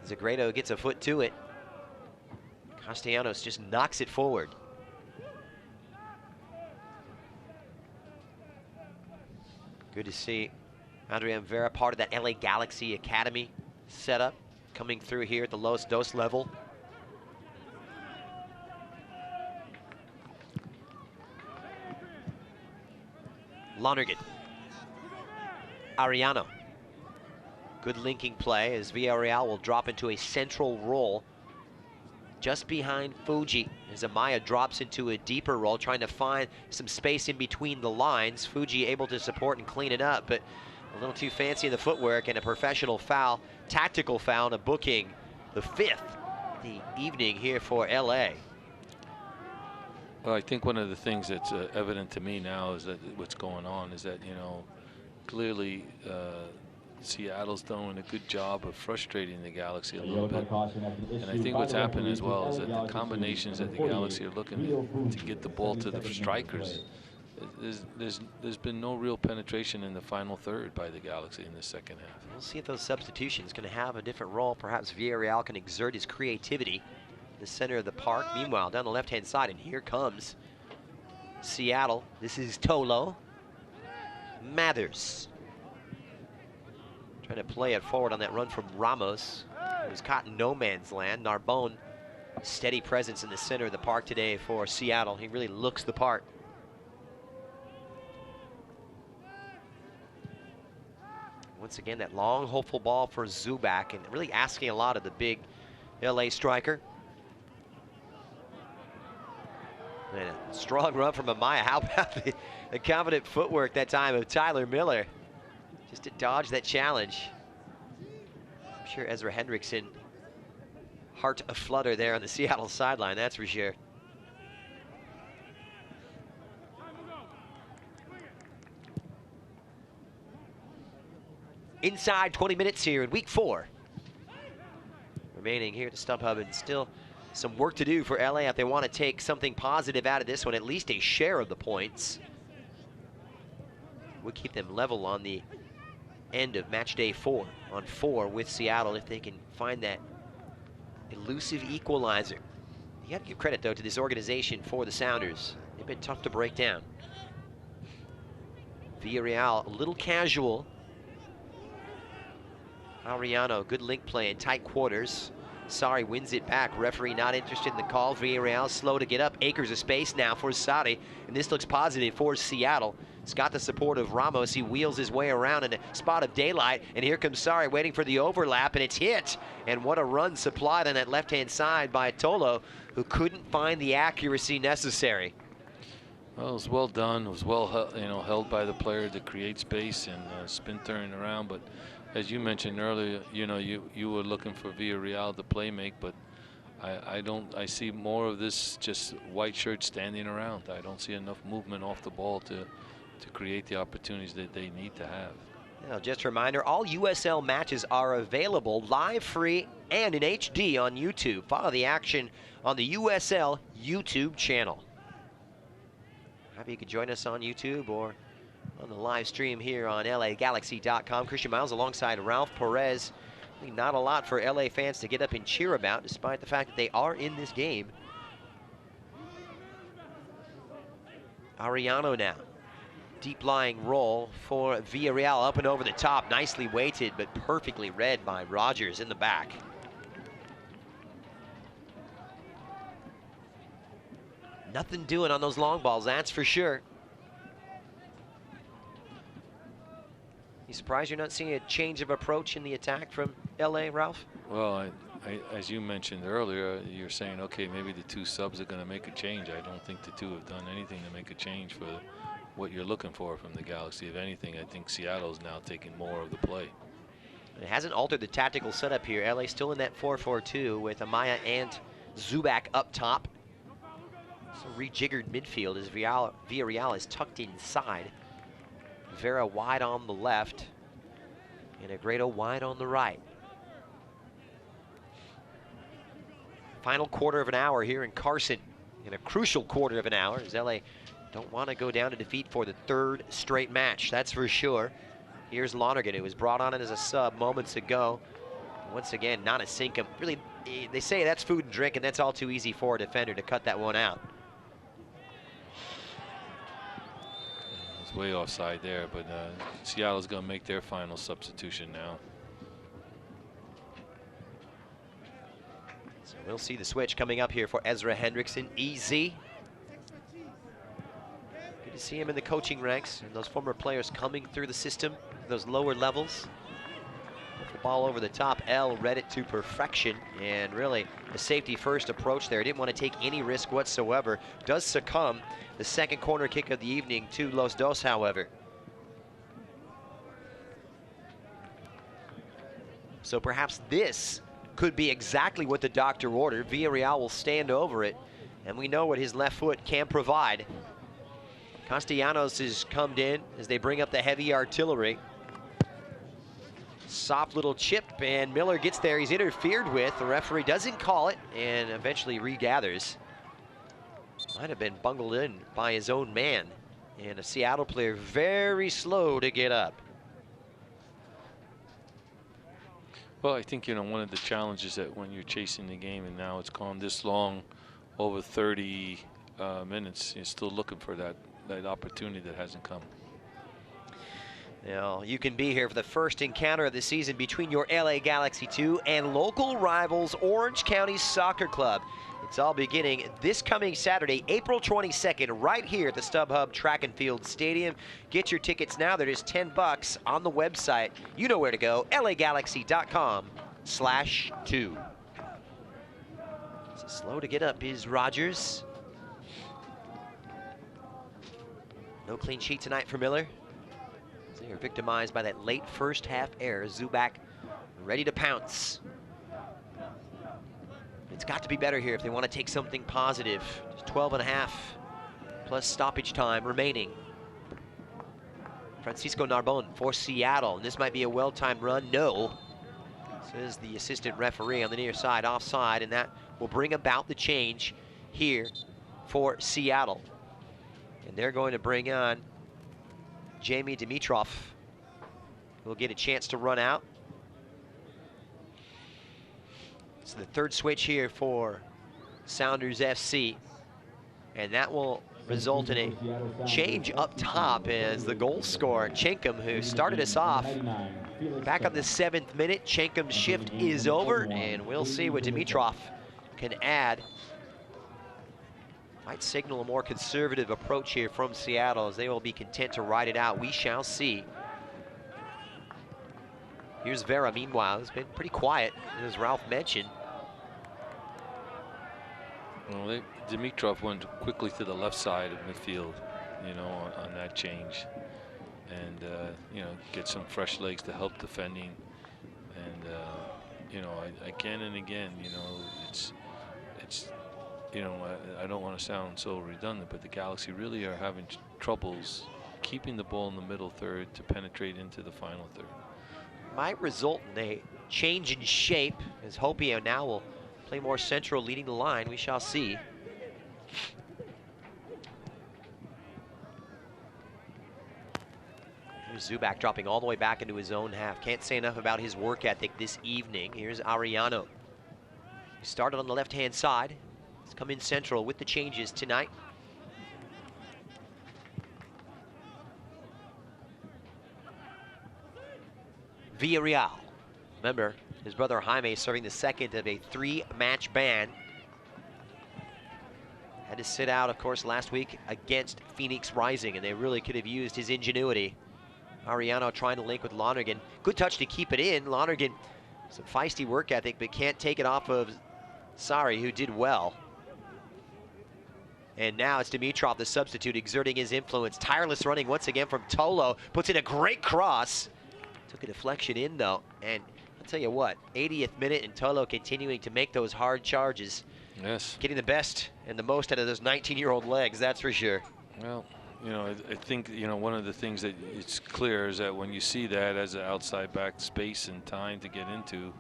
Zagredo gets a foot to it. Castellanos just knocks it forward. Good to see Adrian Vera, part of that LA Galaxy Academy setup, coming through here at the Los Dos level. Lonergan. Ariano. Good linking play as Villarreal will drop into a central role just behind Fuji as Amaya drops into a deeper role, trying to find some space in between the lines. Fuji able to support and clean it up, but a little too fancy in the footwork, and a professional foul, tactical foul, and a booking, the 5th the evening here for LA. Well, I think one of the things that's evident to me now is that what's going on is that, you know, clearly Seattle's doing a good job of frustrating the Galaxy a little bit. And I think what's happened as well is that the combinations that the Galaxy are looking to get the ball to the strikers, there's been no real penetration in the final third by the Galaxy in the second half. We'll see if those substitutions going to have a different role. Perhaps Villarreal can exert his creativity in the center of the park. Meanwhile, down the left-hand side, and here comes Seattle. This is Tolo. Mathers trying to play it forward on that run from Ramos, who was caught in no man's land. Narbonne, steady presence in the center of the park today for Seattle. He really looks the part. Once again, that long, hopeful ball for Zubac, and really asking a lot of the big LA striker. And a strong run from Amaya. How about the confident footwork that time of Tyler Miller, just to dodge that challenge. I'm sure Ezra Hendrickson, heart aflutter there on the Seattle sideline, that's for sure. Inside 20 minutes here in week 4. Remaining here at the Stump Hub, and still some work to do for LA if they want to take something positive out of this one, at least a share of the points. We'll keep them level on the end of match day 4, on 4 with Seattle, if they can find that elusive equalizer. You got to give credit, though, to this organization for the Sounders. They've been tough to break down. Villarreal, a little casual. Ariano, good link play in tight quarters. Sari wins it back. Referee not interested in the call. Villarreal slow to get up. Acres of space now for Sari, and this looks positive for Seattle. It's got the support of Ramos. He wheels his way around in a spot of daylight, and here comes Sari waiting for the overlap, and it's hit. And what a run supplied on that left-hand side by Tolo, who couldn't find the accuracy necessary. Well, it was well done. It was well held by the player to create space and spin turn around, but as you mentioned earlier, you were looking for Villarreal to play make, but I see more of this just white shirt standing around. I don't see enough movement off the ball to create the opportunities that they need to have. Now, just a reminder, all USL matches are available live, free, and in HD on YouTube. Follow the action on the USL YouTube channel. Happy you could join us on YouTube or on the live stream here on LAGalaxy.com. Christian Miles alongside Ralph Perez. Not a lot for LA fans to get up and cheer about, despite the fact that they are in this game. Ariano now. Deep lying roll for Villarreal, up and over the top. Nicely weighted, but perfectly read by Rogers in the back. Nothing doing on those long balls, that's for sure. You surprised you're not seeing a change of approach in the attack from LA, Ralph? Well, as you mentioned earlier, you're saying, okay, maybe the 2 subs are going to make a change. I don't think the 2 have done anything to make a change for what you're looking for from the Galaxy. If anything, I think Seattle's now taking more of the play. It hasn't altered the tactical setup here. LA still in that 4-4-2 with Amaya and Zubac up top. So rejiggered midfield as Villarreal is tucked inside. Vera wide on the left, and Agredo wide on the right. Final quarter of an hour here in Carson, in a crucial quarter of an hour, as LA don't want to go down to defeat for the 3rd straight match, that's for sure. Here's Lonergan, who was brought on as a sub moments ago. Once again, not a sink. Really, they say that's food and drink, and that's all too easy for a defender to cut that one out. Way offside there, but Seattle's going to make their final substitution now. So we'll see the switch coming up here for Ezra Hendrickson. Easy. Good to see him in the coaching ranks and those former players coming through the system, those lower levels. Put the ball over the top. L read it to perfection, and really a safety first approach there. Didn't want to take any risk whatsoever. Does succumb. The second corner kick of the evening to Los Dos, however. So perhaps this could be exactly what the doctor ordered. Villarreal will stand over it and we know what his left foot can provide. Castellanos has come in as they bring up the heavy artillery. Soft little chip, and Miller gets there. He's interfered with. The referee doesn't call it, and eventually regathers. Might have been bungled in by his own man. And a Seattle player very slow to get up. Well, I think, one of the challenges that when you're chasing the game and now it's gone this long, over 30 minutes, you're still looking for that opportunity that hasn't come. Now, you can be here for the first encounter of the season between your LA Galaxy 2 and local rivals Orange County Soccer Club. It's all beginning this coming Saturday, April 22nd, right here at the StubHub Track and Field Stadium. Get your tickets now. They're just $10 on the website. You know where to go, lagalaxy.com/2. So slow to get up is Rogers. No clean sheet tonight for Miller. They are victimized by that late first half error. Zubac ready to pounce. It's got to be better here if they want to take something positive. Just 12.5 plus stoppage time remaining. Francisco Narbon for Seattle. And this might be a well-timed run. No, says the assistant referee on the near side, offside, and that will bring about the change here for Seattle. And they're going to bring on Jamie Dimitrov. Will get a chance to run out. So the third switch here for Sounders FC. And that will result in a change up top as the goal scorer, Chenkum, who started us off. Back on the 7th minute, Chenkum's shift is over, and we'll see what Dimitrov can add. Might signal a more conservative approach here from Seattle as they will be content to ride it out. We shall see. Here's Vera, meanwhile, has been pretty quiet, as Ralph mentioned. Well, Dimitrov went quickly to the left side of midfield, on that change. And, get some fresh legs to help defending. And, again and again, it's I don't want to sound so redundant, but the Galaxy really are having troubles keeping the ball in the middle third to penetrate into the final third. Might result in a change in shape as Hopio now will play more central, leading the line. We shall see. Here's Zubac dropping all the way back into his own half. Can't say enough about his work ethic this evening. Here's Ariano. He started on the left-hand side. He's come in central with the changes tonight. Villarreal. Remember, his brother Jaime serving the second of a 3-match ban. Had to sit out, of course, last week against Phoenix Rising, and they really could have used his ingenuity. Ariano trying to link with Lonergan. Good touch to keep it in. Lonergan, some feisty work ethic, but can't take it off of Sari, who did well. And now it's Dimitrov, the substitute, exerting his influence. Tireless running once again from Tolo. Puts in a great cross. Took a deflection in, though. And I'll tell you what, 80th minute, and Tolo continuing to make those hard charges. Yes. Getting the best and the most out of those 19-year-old legs, that's for sure. Well, I think, one of the things that it's clear is that when you see that as an outside back space and time to get into,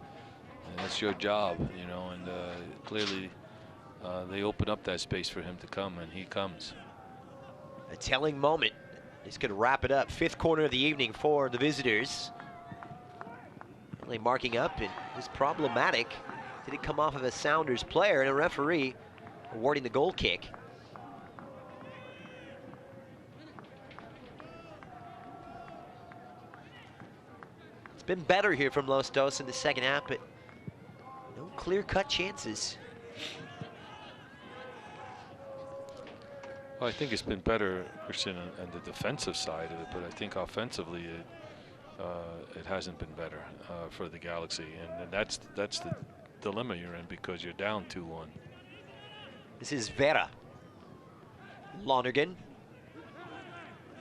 that's your job, and clearly they open up that space for him to come, and he comes. A telling moment. This could wrap it up. 5th corner of the evening for the visitors. Really marking up, and it was problematic. Did it come off of a Sounders player, and a referee awarding the goal kick. It's been better here from Los Dos in the second half, but no clear-cut chances. Well, I think it's been better, Christian, on the defensive side of it, but I think offensively it hasn't been better for the Galaxy, and that's the dilemma you're in because you're down 2-1. This is Vera. Lonergan.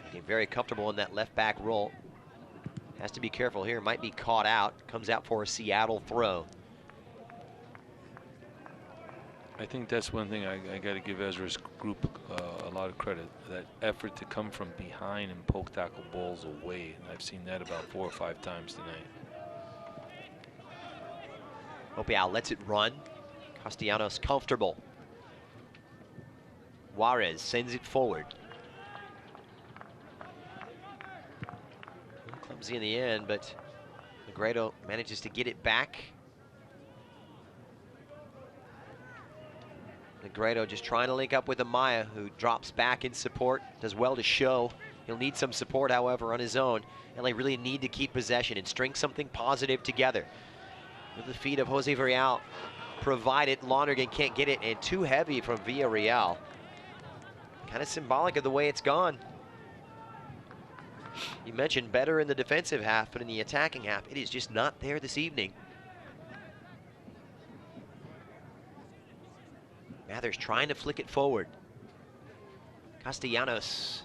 Getting very comfortable in that left back role. Has to be careful here, might be caught out. Comes out for a Seattle throw. I think that's one thing I got to give Ezra's group a lot of credit. That effort to come from behind and poke tackle balls away. And I've seen that about 4 or 5 times tonight. Hopeau lets it run. Castellanos comfortable. Juarez sends it forward. Clumsy in the end, but Negredo manages to get it back. Negredo just trying to link up with Amaya, who drops back in support, does well to show. He'll need some support, however, on his own. LA really need to keep possession and string something positive together. With the feet of Jose Villarreal, provided Lonergan can't get it, and too heavy from Villarreal. Kind of symbolic of the way it's gone. You mentioned better in the defensive half, but in the attacking half, it is just not there this evening. Mathers trying to flick it forward. Castellanos,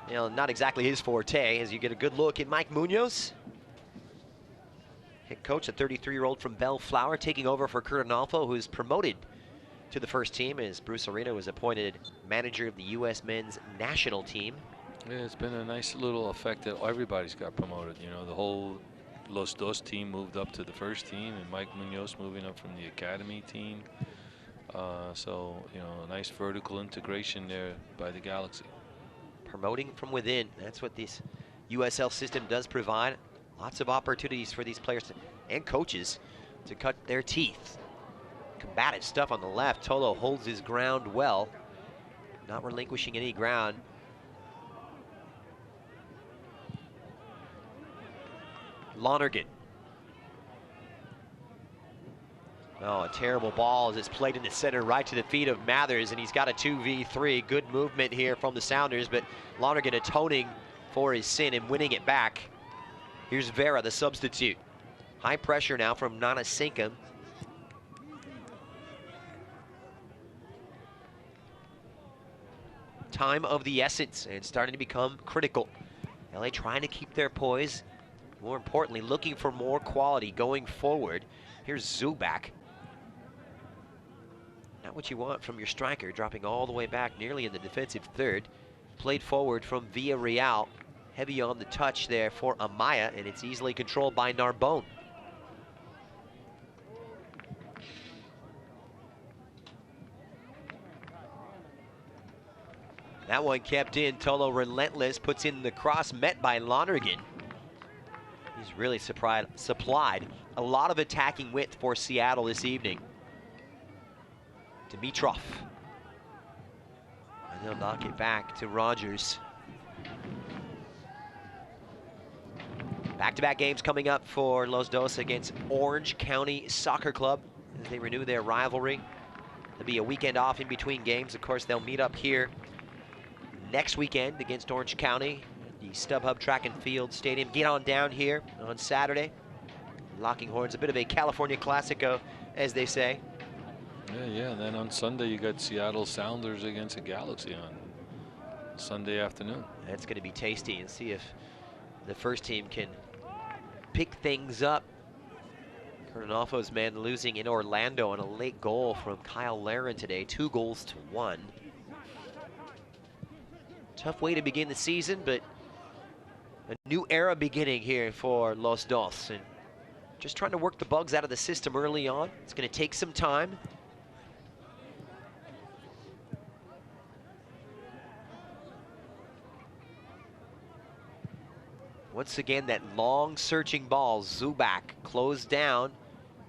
you know, not exactly his forte, as you get a good look at Mike Munoz. Head coach, a 33-year-old from Bellflower, taking over for Kurt Arnolfo, who's promoted to the first team as Bruce Arena was appointed manager of the U.S. men's national team. Yeah, it's been a nice little effect that everybody's got promoted. You know, the whole Los Dos team moved up to the first team, and Mike Munoz moving up from the academy team. So, you know, a nice vertical integration there by the Galaxy. Promoting from within, that's what this USL system does provide. Lots of opportunities for these players and coaches to cut their teeth. Combative stuff on the left. Tolo holds his ground well, not relinquishing any ground. Lonergan. Oh, a terrible ball as it's played in the center right to the feet of Mathers, and he's got a 2v3. Good movement here from the Sounders, but Lonergan atoning for his sin and winning it back. Here's Vera, the substitute. High pressure now from Nana Sinkum. Time of the essence, and starting to become critical. LA trying to keep their poise. More importantly, looking for more quality going forward. Here's Zubac. Not what you want from your striker, dropping all the way back nearly in the defensive third. Played forward from Villarreal. Heavy on the touch there for Amaya, and it's easily controlled by Narbonne. That one kept in. Tolo relentless, puts in the cross, met by Lonergan. He's really supplied a lot of attacking width for Seattle this evening. Dimitrov. And they'll knock it back to Rogers. Back-to-back games coming up for Los Dos against Orange County Soccer Club as they renew their rivalry. There'll be a weekend off in between games. Of course, they'll meet up here next weekend against Orange County at the StubHub Track and Field Stadium. Get on down here on Saturday. Locking horns, a bit of a California Classico, as they say. Yeah, and then on Sunday you got Seattle Sounders against the Galaxy on Sunday afternoon. That's going to be tasty, and see if the first team can pick things up. Arnolfo's man losing in Orlando on a late goal from Kyle Laren today, 2-1. Tough way to begin the season, but a new era beginning here for Los Dos. And just trying to work the bugs out of the system early on. It's going to take some time. Once again, that long searching ball, Zubac closed down.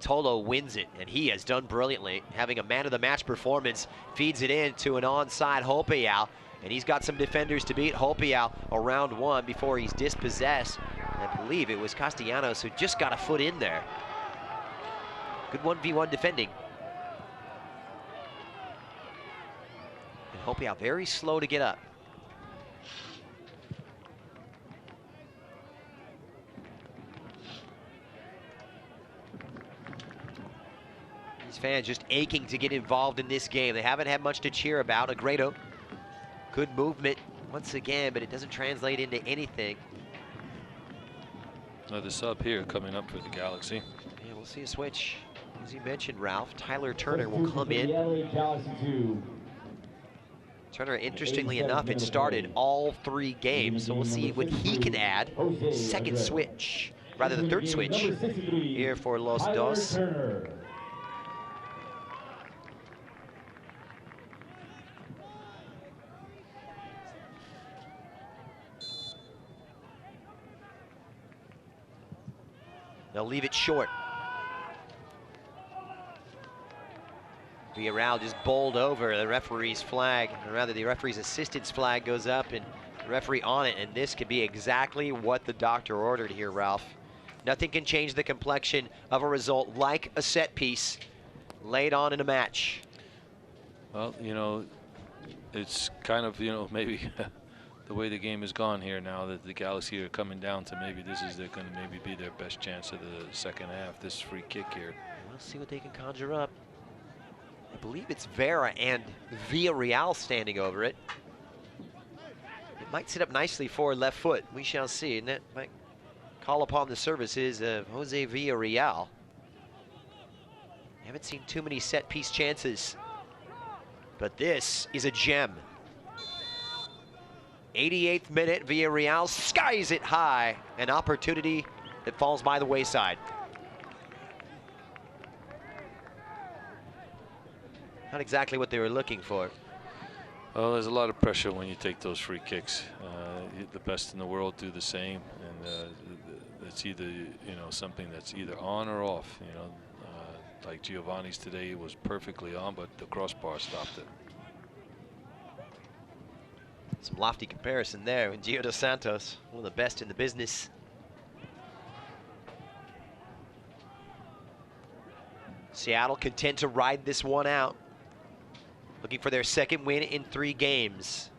Tolo wins it, and he has done brilliantly, having a man-of-the-match performance. Feeds it in to an onside Hopeau, and he's got some defenders to beat. Hopeau around one before he's dispossessed. I believe it was Castellanos who just got a foot in there. Good 1v1 defending. And Hopeau very slow to get up. These fans just aching to get involved in this game. They haven't had much to cheer about. Negredo, good movement once again, but it doesn't translate into anything. Another sub here coming up for the Galaxy. Yeah, we'll see a switch. As you mentioned, Ralph, Tyler Turner will come in. Turner, interestingly enough, had started all 3 games, so we'll see what he can add. Second switch, rather the third switch here for Los Dos. They'll leave it short. Villarreal just bowled over the referee's flag, or rather the referee's assistant's flag goes up and the referee on it, and this could be exactly what the doctor ordered here, Ralph. Nothing can change the complexion of a result like a set piece laid on in a match. Well, you know, it's kind of, you know, maybe the way the game has gone here now that the Galaxy are coming down to maybe this is going to maybe be their best chance of the second half, this free kick here. We'll see what they can conjure up. I believe it's Vera and Villarreal standing over it. It might sit up nicely for left foot. We shall see, and that might call upon the services of Jose Villarreal. Haven't seen too many set piece chances, but this is a gem. 88th minute, Villarreal skies it high. An opportunity that falls by the wayside. Not exactly what they were looking for. Well, there's a lot of pressure when you take those free kicks. The best in the world do the same, and it's either, you know, something that's either on or off. You know, like Giovanni's today was perfectly on, but the crossbar stopped it. Some lofty comparison there with Gio dos Santos, one of the best in the business. Seattle content to ride this one out, looking for their second win in 3 games.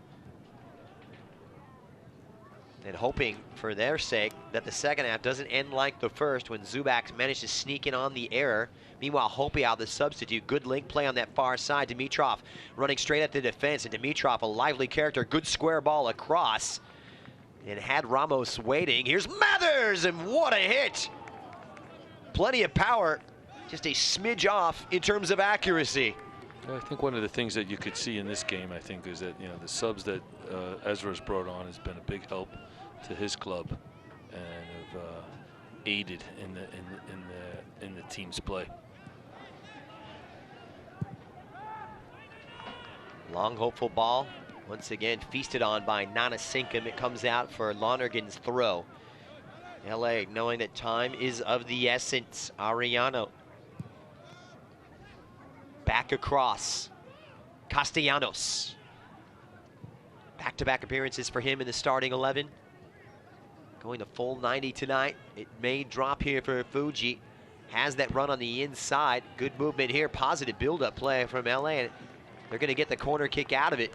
And hoping for their sake that the second half doesn't end like the first when Zubac managed to sneak in on the error. Meanwhile, Hopia, the substitute, good link play on that far side. Dimitrov running straight at the defense, and Dimitrov, a lively character, good square ball across. And had Ramos waiting. Here's Mathers, and what a hit! Plenty of power, just a smidge off in terms of accuracy. I think one of the things that you could see in this game, I think, is that, you know, the subs that Ezra's brought on has been a big help to his club and have aided in the team's play. Long hopeful ball, once again feasted on by Nana Sinkum. It comes out for Lonergan's throw. LA knowing that time is of the essence. Arellano back across. Castellanos. Back-to-back appearances for him in the starting 11. Going to full 90 tonight. It may drop here for Fuji. Has that run on the inside. Good movement here. Positive build-up play from LA. They're going to get the corner kick out of it.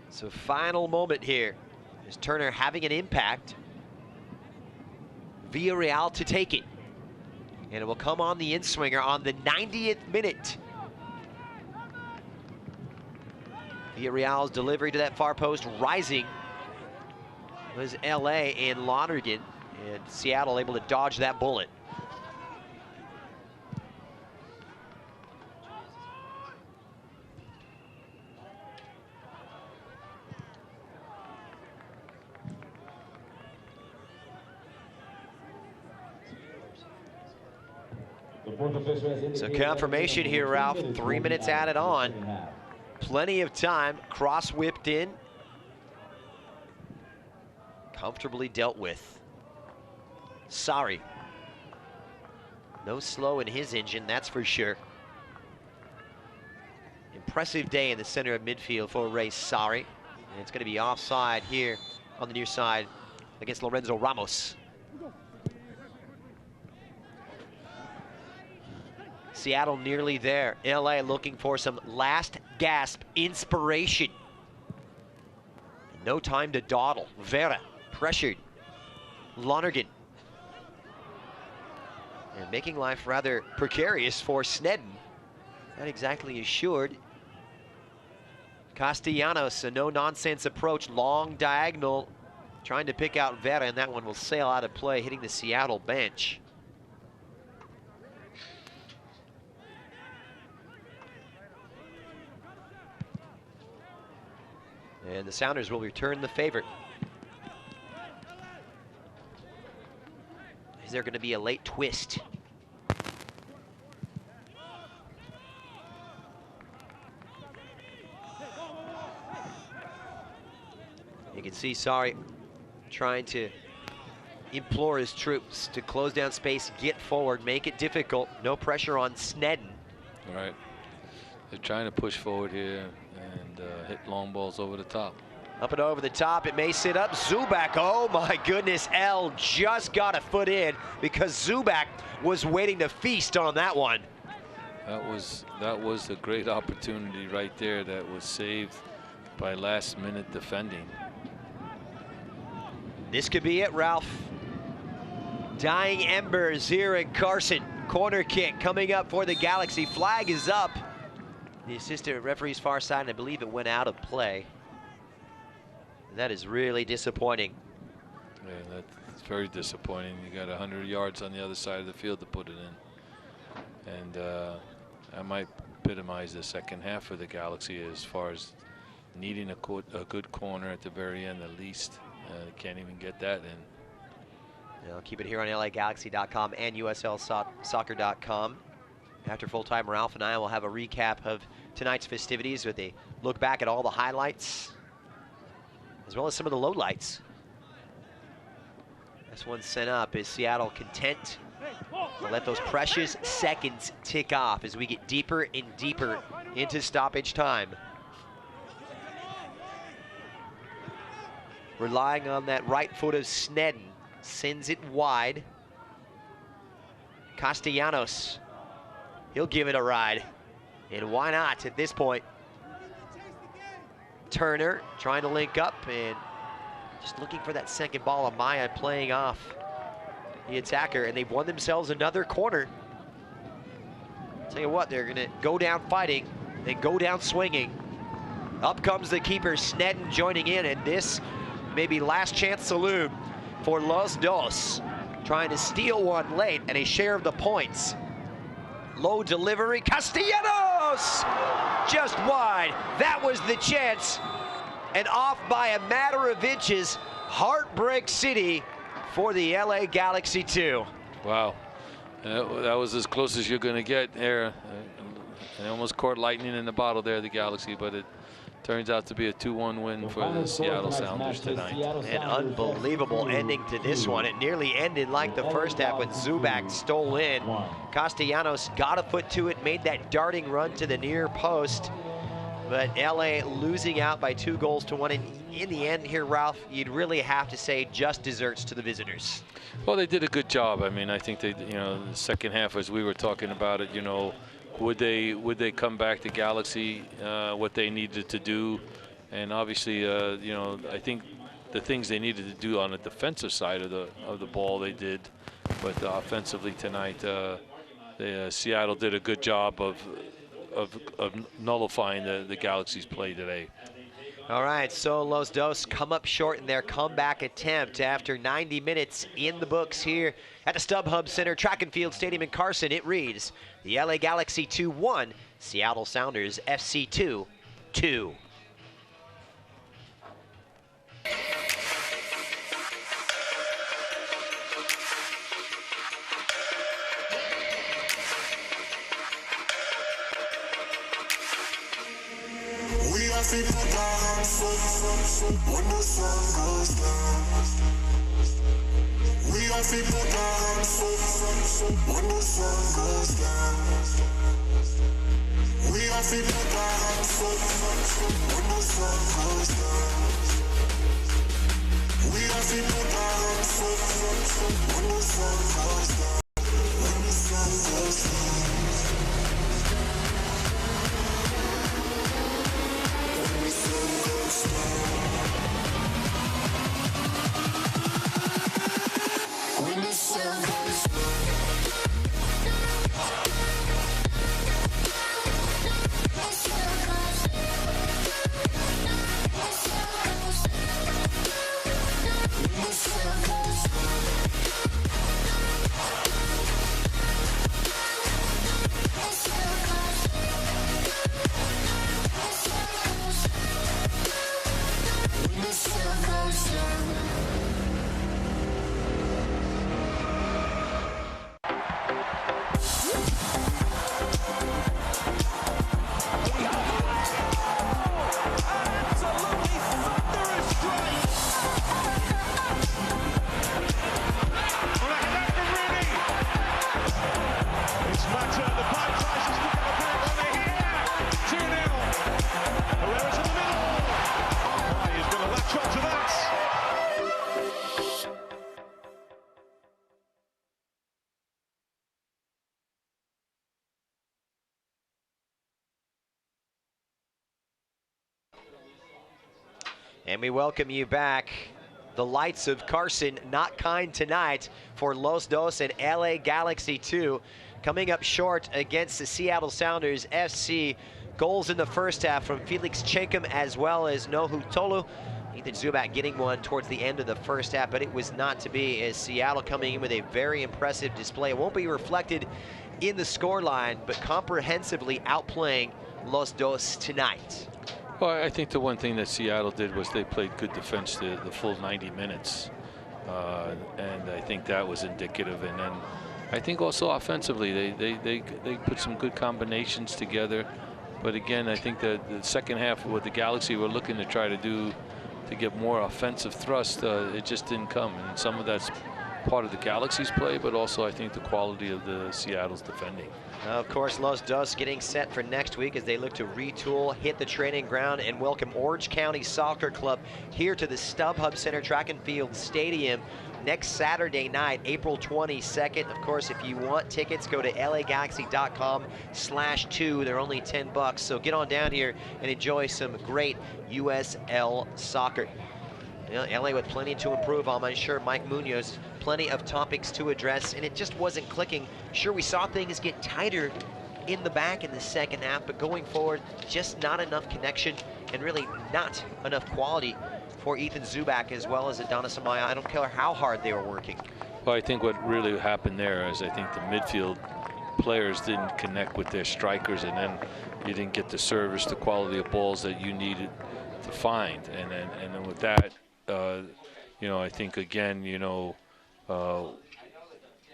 So final moment here. Is Turner having an impact? Villarreal to take it. And it will come on the in-swinger on the 90th minute. Villarreal's delivery to that far post rising was LA and Lonergan, and Seattle able to dodge that bullet. So confirmation here, Ralph. 3 minutes added on. Plenty of time. Cross whipped in. Comfortably dealt with. Sorry. No slow in his engine, that's for sure. Impressive day in the center of midfield for Ray Sarri. And it's going to be offside here on the near side against Lorenzo Ramos. Seattle nearly there. LA looking for some last gasp inspiration. No time to dawdle. Vera pressured. Lonergan. And making life rather precarious for Sneddon. Not exactly assured. Castellanos, a no-nonsense approach. Long diagonal trying to pick out Vera, and that one will sail out of play, hitting the Seattle bench. And the Sounders will return the favor. Is there going to be a late twist? You can see Sari trying to implore his troops to close down space, get forward, make it difficult. No pressure on Sneddon. All right. They're trying to push forward here and hit long balls over the top. Up and over the top, it may sit up. Zubac, oh my goodness, L just got a foot in because Zubac was waiting to feast on that one. That was a great opportunity right there that was saved by last-minute defending. This could be it, Ralph. Dying embers here at Carson. Corner kick coming up for the Galaxy. Flag is up. The assistant referee's far side, and I believe it went out of play. That is really disappointing. Yeah, that's very disappointing. You got 100 yards on the other side of the field to put it in. And that might epitomize the second half for the Galaxy as far as needing a good corner at the very end at least. Can't even get that in. I'll keep it here on LAGalaxy.com and USLsoccer.com. After full-time, Ralph and I will have a recap of tonight's festivities with a look back at all the highlights, as well as some of the lowlights. This one sent up. Is Seattle content to let those precious seconds tick off as we get deeper and deeper into stoppage time? Relying on that right foot of Sneddon. Sends it wide. Castellanos. He'll give it a ride. And why not at this point? Turner trying to link up and just looking for that second ball. Amaya playing off the attacker, and they've won themselves another corner. Tell you what, they're gonna go down fighting and go down swinging. Up comes the keeper, Sneddon joining in, and this may be last chance saloon for Los Dos. Trying to steal one late and a share of the points. Low delivery, Castellanos! Just wide. That was the chance. And off by a matter of inches. Heartbreak City for the LA Galaxy 2. Wow. That was as close as you're going to get there. They almost caught lightning in the bottle there, the Galaxy, but it turns out to be a 2-1 win for the Seattle Sounders tonight. An unbelievable ending to this one. It nearly ended like the first half when Zubac stole in. Castellanos got a foot to it, made that darting run to the near post. But LA losing out by 2-1. And in the end here, Ralph, you'd really have to say just desserts to the visitors. Well, they did a good job. I mean, I think they, the second half, as we were talking about it, would they come back to Galaxy, what they needed to do? And obviously, I think the things they needed to do on the defensive side of the ball they did, but offensively tonight, Seattle did a good job of nullifying the Galaxy's play today. All right, so Los Dos come up short in their comeback attempt after 90 minutes in the books here at the StubHub Center Track and Field Stadium in Carson. It reads the LA Galaxy 2-1, Seattle Sounders FC 2-2. When the sun goes down, we are people down. When the sun goes down, we are people down. When the sun goes down, we are people down. When the sun goes down, when the sun goes down. And we welcome you back. The lights of Carson not kind tonight for Los Dos and LA Galaxy 2. Coming up short against the Seattle Sounders FC. Goals in the first half from Felix Chekum as well as Nohu Tolu. Ethan Zubac getting one towards the end of the first half, but it was not to be, as Seattle coming in with a very impressive display. It won't be reflected in the scoreline, but comprehensively outplaying Los Dos tonight. Well, I think the one thing that Seattle did was they played good defense the full 90 minutes. And I think that was indicative. And then I think also offensively, they put some good combinations together. But again, I think that the second half, what the Galaxy were looking to try to do to get more offensive thrust, it just didn't come. And some of that's part of the Galaxy's play, but also I think the quality of the Seattle's defending. Of course, Los Dos getting set for next week as they look to retool, hit the training ground, and welcome Orange County Soccer Club here to the StubHub Center Track and Field Stadium next Saturday night, April 22nd. Of course, if you want tickets, go to lagalaxy.com/2. They're only $10, so get on down here and enjoy some great USL soccer. You know, LA with plenty to improve on, I'm sure. Mike Munoz, plenty of topics to address, and it just wasn't clicking. Sure, we saw things get tighter in the back in the second half, but going forward, just not enough connection and really not enough quality for Ethan Zubac as well as Adonis Amaya. I don't care how hard they were working. Well, I think what really happened there is I think the midfield players didn't connect with their strikers, and then you didn't get the service, the quality of balls that you needed to find. And then with that, you know, I think again, you know,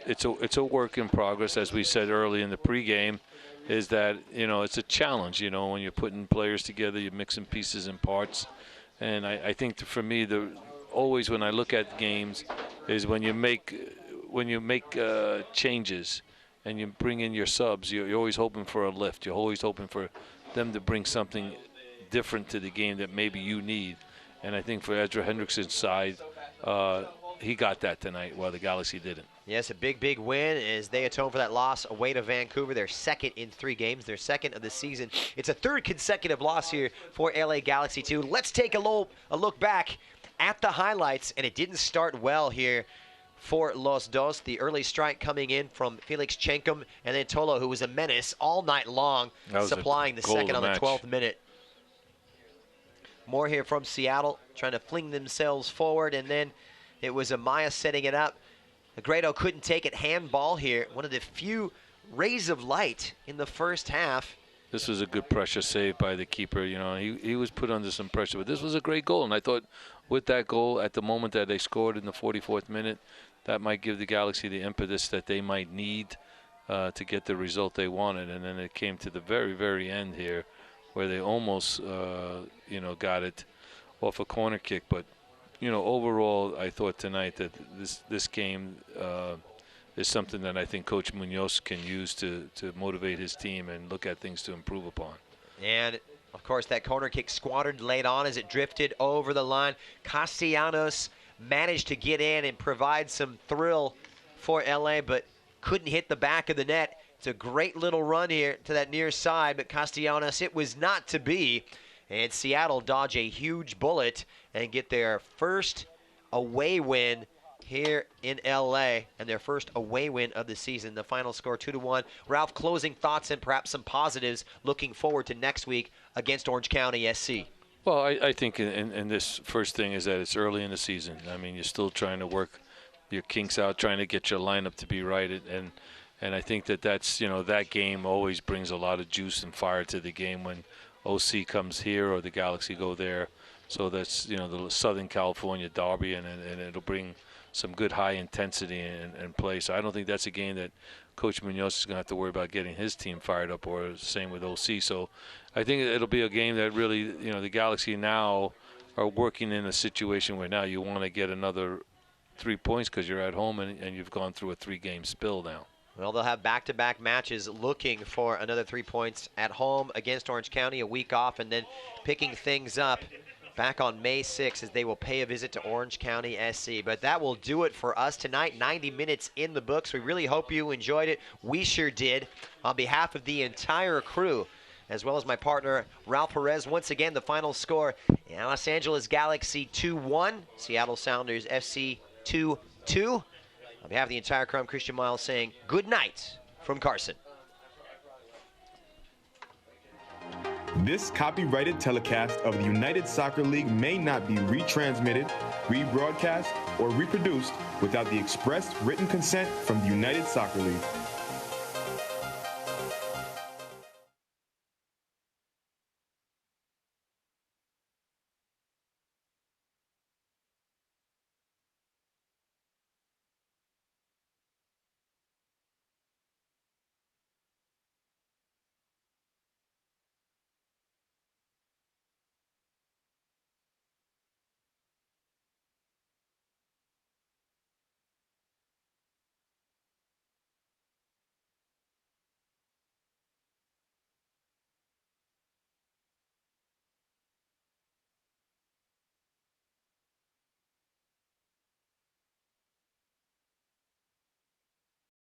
it's a work in progress, as we said early in the pregame, is that, you know, it's a challenge, you know, when you're putting players together, you're mixing pieces and parts. And I think for me, always when I look at games is when you make changes and you bring in your subs, you're always hoping for a lift. You're always hoping for them to bring something different to the game that maybe you need. And I think for Ezra Hendrickson's side, he got that tonight while the Galaxy didn't. Yes, a big win as they atone for that loss away to Vancouver. They're second in 3 games. Their second of the season. It's a third consecutive loss here for LA Galaxy 2. Let's take a look back at the highlights, and it didn't start well here for Los Dos. The early strike coming in from Felix Chekum, and then Tolo, who was a menace all night long, supplying the second on the 12th minute. More here from Seattle, trying to fling themselves forward, and then it was Amaya setting it up. Agredo couldn't take it. Handball here. One of the few rays of light in the first half. This was a good pressure save by the keeper. You know, he was put under some pressure, but this was a great goal. And I thought with that goal, at the moment that they scored in the 44th minute, that might give the Galaxy the impetus that they might need to get the result they wanted. And then it came to the very, very end here, where they almost, you know, got it off a corner kick. But, you know, overall, I thought tonight that this game is something that I think Coach Munoz can use to motivate his team and look at things to improve upon. And, of course, that corner kick squandered late on as it drifted over the line. Castellanos managed to get in and provide some thrill for LA, but couldn't hit the back of the net. It's a great little run here to that near side, but Castellanos, it was not to be. And Seattle dodge a huge bullet and get their first away win here in LA, and their first away win of the season. The final score 2-1. Ralph, closing thoughts and perhaps some positives looking forward to next week against Orange County SC. Well, I think in this first thing is that it's early in the season. I mean, you're still trying to work your kinks out, trying to get your lineup to be right, and I think that's, you know, that game always brings a lot of juice and fire to the game when OC comes here or the Galaxy go there. So that's, you know, the Southern California derby, and it'll bring some good high intensity and play. So I don't think that's a game that Coach Munoz is going to have to worry about getting his team fired up, or the same with OC. So I think it'll be a game that really, you know, the Galaxy now are working in a situation where now you want to get another 3 points because you're at home and you've gone through a 3-game spill now. Well, they'll have back-to-back matches looking for another 3 points at home against Orange County, a week off, and then picking things up back on May 6th as they will pay a visit to Orange County SC. But that will do it for us tonight. 90 minutes in the books. We really hope you enjoyed it. We sure did. On behalf of the entire crew, as well as my partner, Ralph Perez. Once again, the final score, Los Angeles Galaxy 2-1, Seattle Sounders FC 2-2. On behalf of the entire crew, I'm Christian Miles saying good night from Carson. This copyrighted telecast of the United Soccer League may not be retransmitted, rebroadcast, or reproduced without the express written consent from the United Soccer League.